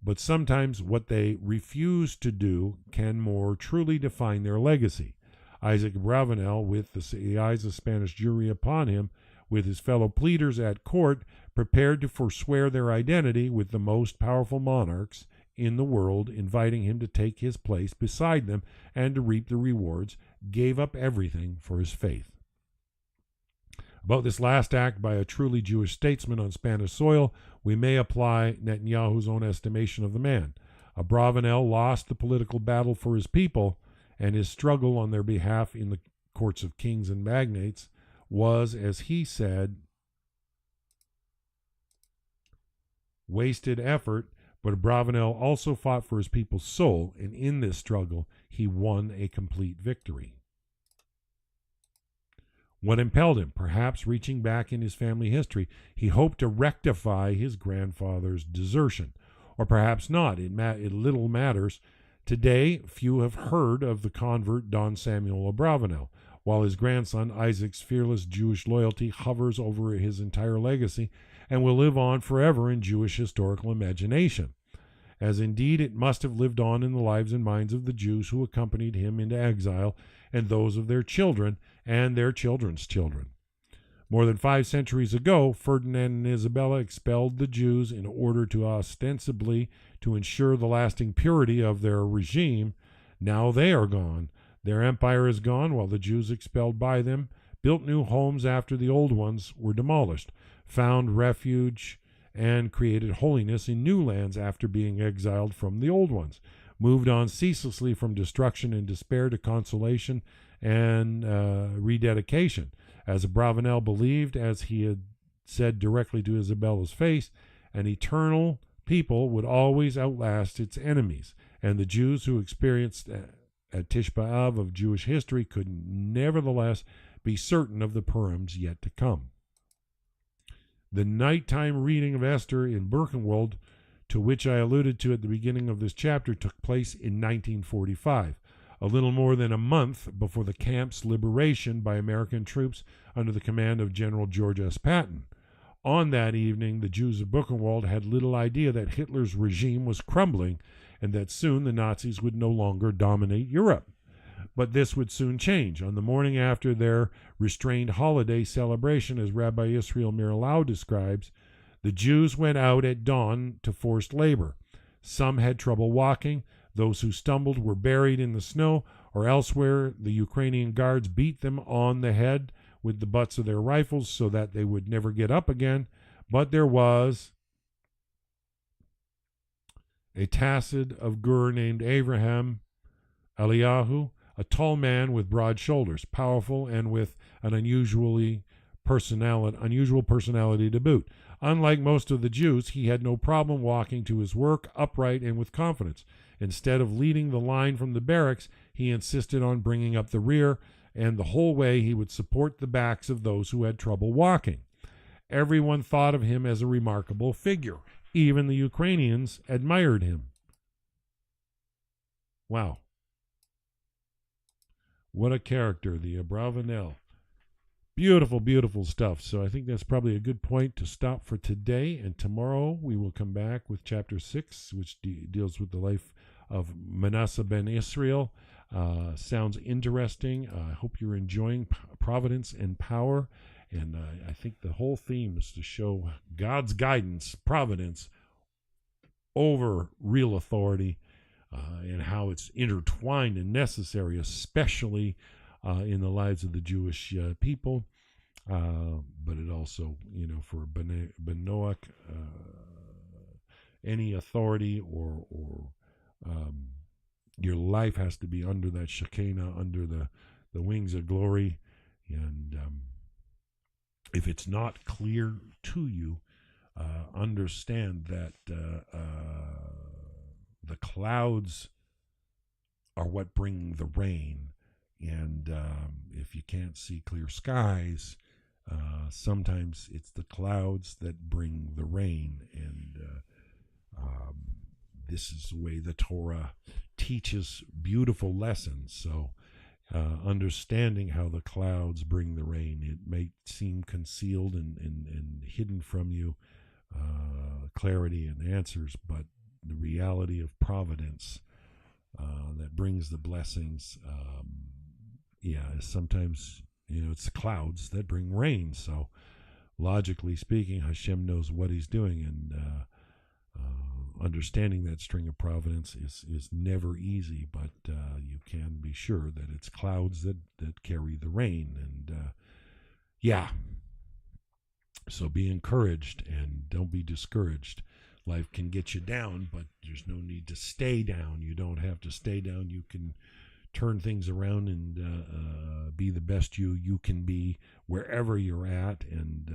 but sometimes what they refuse to do can more truly define their legacy. Isaac Abravanel, with the eyes of Spanish jury upon him, with his fellow pleaders at court, prepared to forswear their identity with the most powerful monarchs in the world, inviting him to take his place beside them and to reap the rewards, gave up everything for his faith. About this last act by a truly Jewish statesman on Spanish soil, we may apply Netanyahu's own estimation of the man. Abravanel lost the political battle for his people, and his struggle on their behalf in the courts of kings and magnates was, as he said, wasted effort, but Abravanel also fought for his people's soul, and in this struggle he won a complete victory. What impelled him? Perhaps reaching back in his family history, he hoped to rectify his grandfather's desertion. Or perhaps not. It little matters. Today, few have heard of the convert Don Samuel Abravanel, while his grandson Isaac's fearless Jewish loyalty hovers over his entire legacy and will live on forever in Jewish historical imagination, as indeed it must have lived on in the lives and minds of the Jews who accompanied him into exile and those of their children and their children's children. More than 5 centuries ago, Ferdinand and Isabella expelled the Jews in order to ostensibly to ensure the lasting purity of their regime. Now they are gone. Their empire is gone, while the Jews expelled by them built new homes after the old ones were demolished, found refuge, and created holiness in new lands after being exiled from the old ones, moved on ceaselessly from destruction and despair to consolation and rededication. As Abravanel believed, as he had said directly to Isabella's face, an eternal people would always outlast its enemies, and the Jews who experienced at Tish B'Av of Jewish history could nevertheless be certain of the Purims yet to come. The nighttime reading of Esther in Birkenwald, to which I alluded to at the beginning of this chapter, took place in 1945, a little more than a month before the camp's liberation by American troops under the command of General George S. Patton. On that evening, the Jews of Birkenwald had little idea that Hitler's regime was crumbling and that soon the Nazis would no longer dominate Europe. But this would soon change. On the morning after their restrained holiday celebration, as Rabbi Israel Meir describes, the Jews went out at dawn to forced labor. Some had trouble walking. Those who stumbled were buried in the snow, or elsewhere the Ukrainian guards beat them on the head with the butts of their rifles so that they would never get up again. But there was a Tassid of Gur named Abraham Eliyahu, a tall man with broad shoulders, powerful and with an unusual personality to boot. Unlike most of the Jews, he had no problem walking to his work upright and with confidence. Instead of leading the line from the barracks, he insisted on bringing up the rear, and the whole way he would support the backs of those who had trouble walking. Everyone thought of him as a remarkable figure. Even the Ukrainians admired him. Wow. What a character, the Abravanel. Beautiful, beautiful stuff. So I think that's probably a good point to stop for today. And tomorrow we will come back with chapter 6, which deals with the life of Manasseh ben Israel. Sounds interesting. I hope you're enjoying Providence and Power. And I think the whole theme is to show God's guidance, providence, over real authority, and how it's intertwined and necessary, especially in the lives of the Jewish people, but it also, for Ben Noach, any authority or your life has to be under that Shekinah, under the wings of glory. And if it's not clear to you, understand that the clouds are what bring the rain. And if you can't see clear skies, sometimes it's the clouds that bring the rain. And this is the way the Torah teaches beautiful lessons. So understanding how the clouds bring the rain, it may seem concealed and hidden from you, clarity and answers, but the reality of providence that brings the blessings, sometimes, it's the clouds that bring rain. So logically speaking, Hashem knows what he's doing, and understanding that string of providence is never easy, but you can be sure that it's clouds that carry the rain. And so be encouraged and don't be discouraged. Life can get you down, but there's no need to stay down. You don't have to stay down. You can turn things around and be the best you can be wherever you're at, and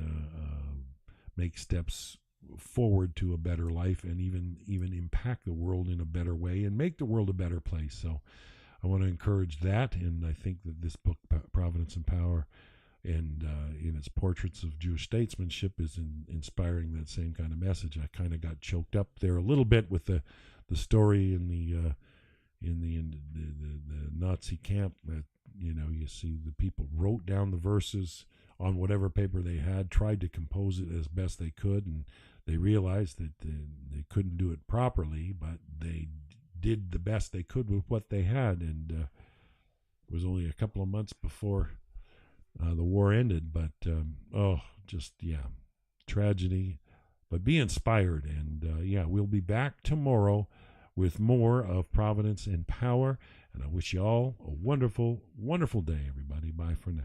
make steps forward to a better life, and even impact the world in a better way and make the world a better place. So I want to encourage that, and I think that this book, Providence and Power, and in its portraits of Jewish statesmanship, is inspiring that same kind of message. I kind of got choked up there a little bit with the story in the Nazi camp, that you see the people wrote down the verses on whatever paper they had, tried to compose it as best they could, and they realized that they couldn't do it properly, but they did the best they could with what they had. And it was only a couple of months before the war ended, but tragedy. But be inspired, and we'll be back tomorrow with more of Providence and Power. And I wish you all a wonderful, wonderful day, everybody. Bye for now.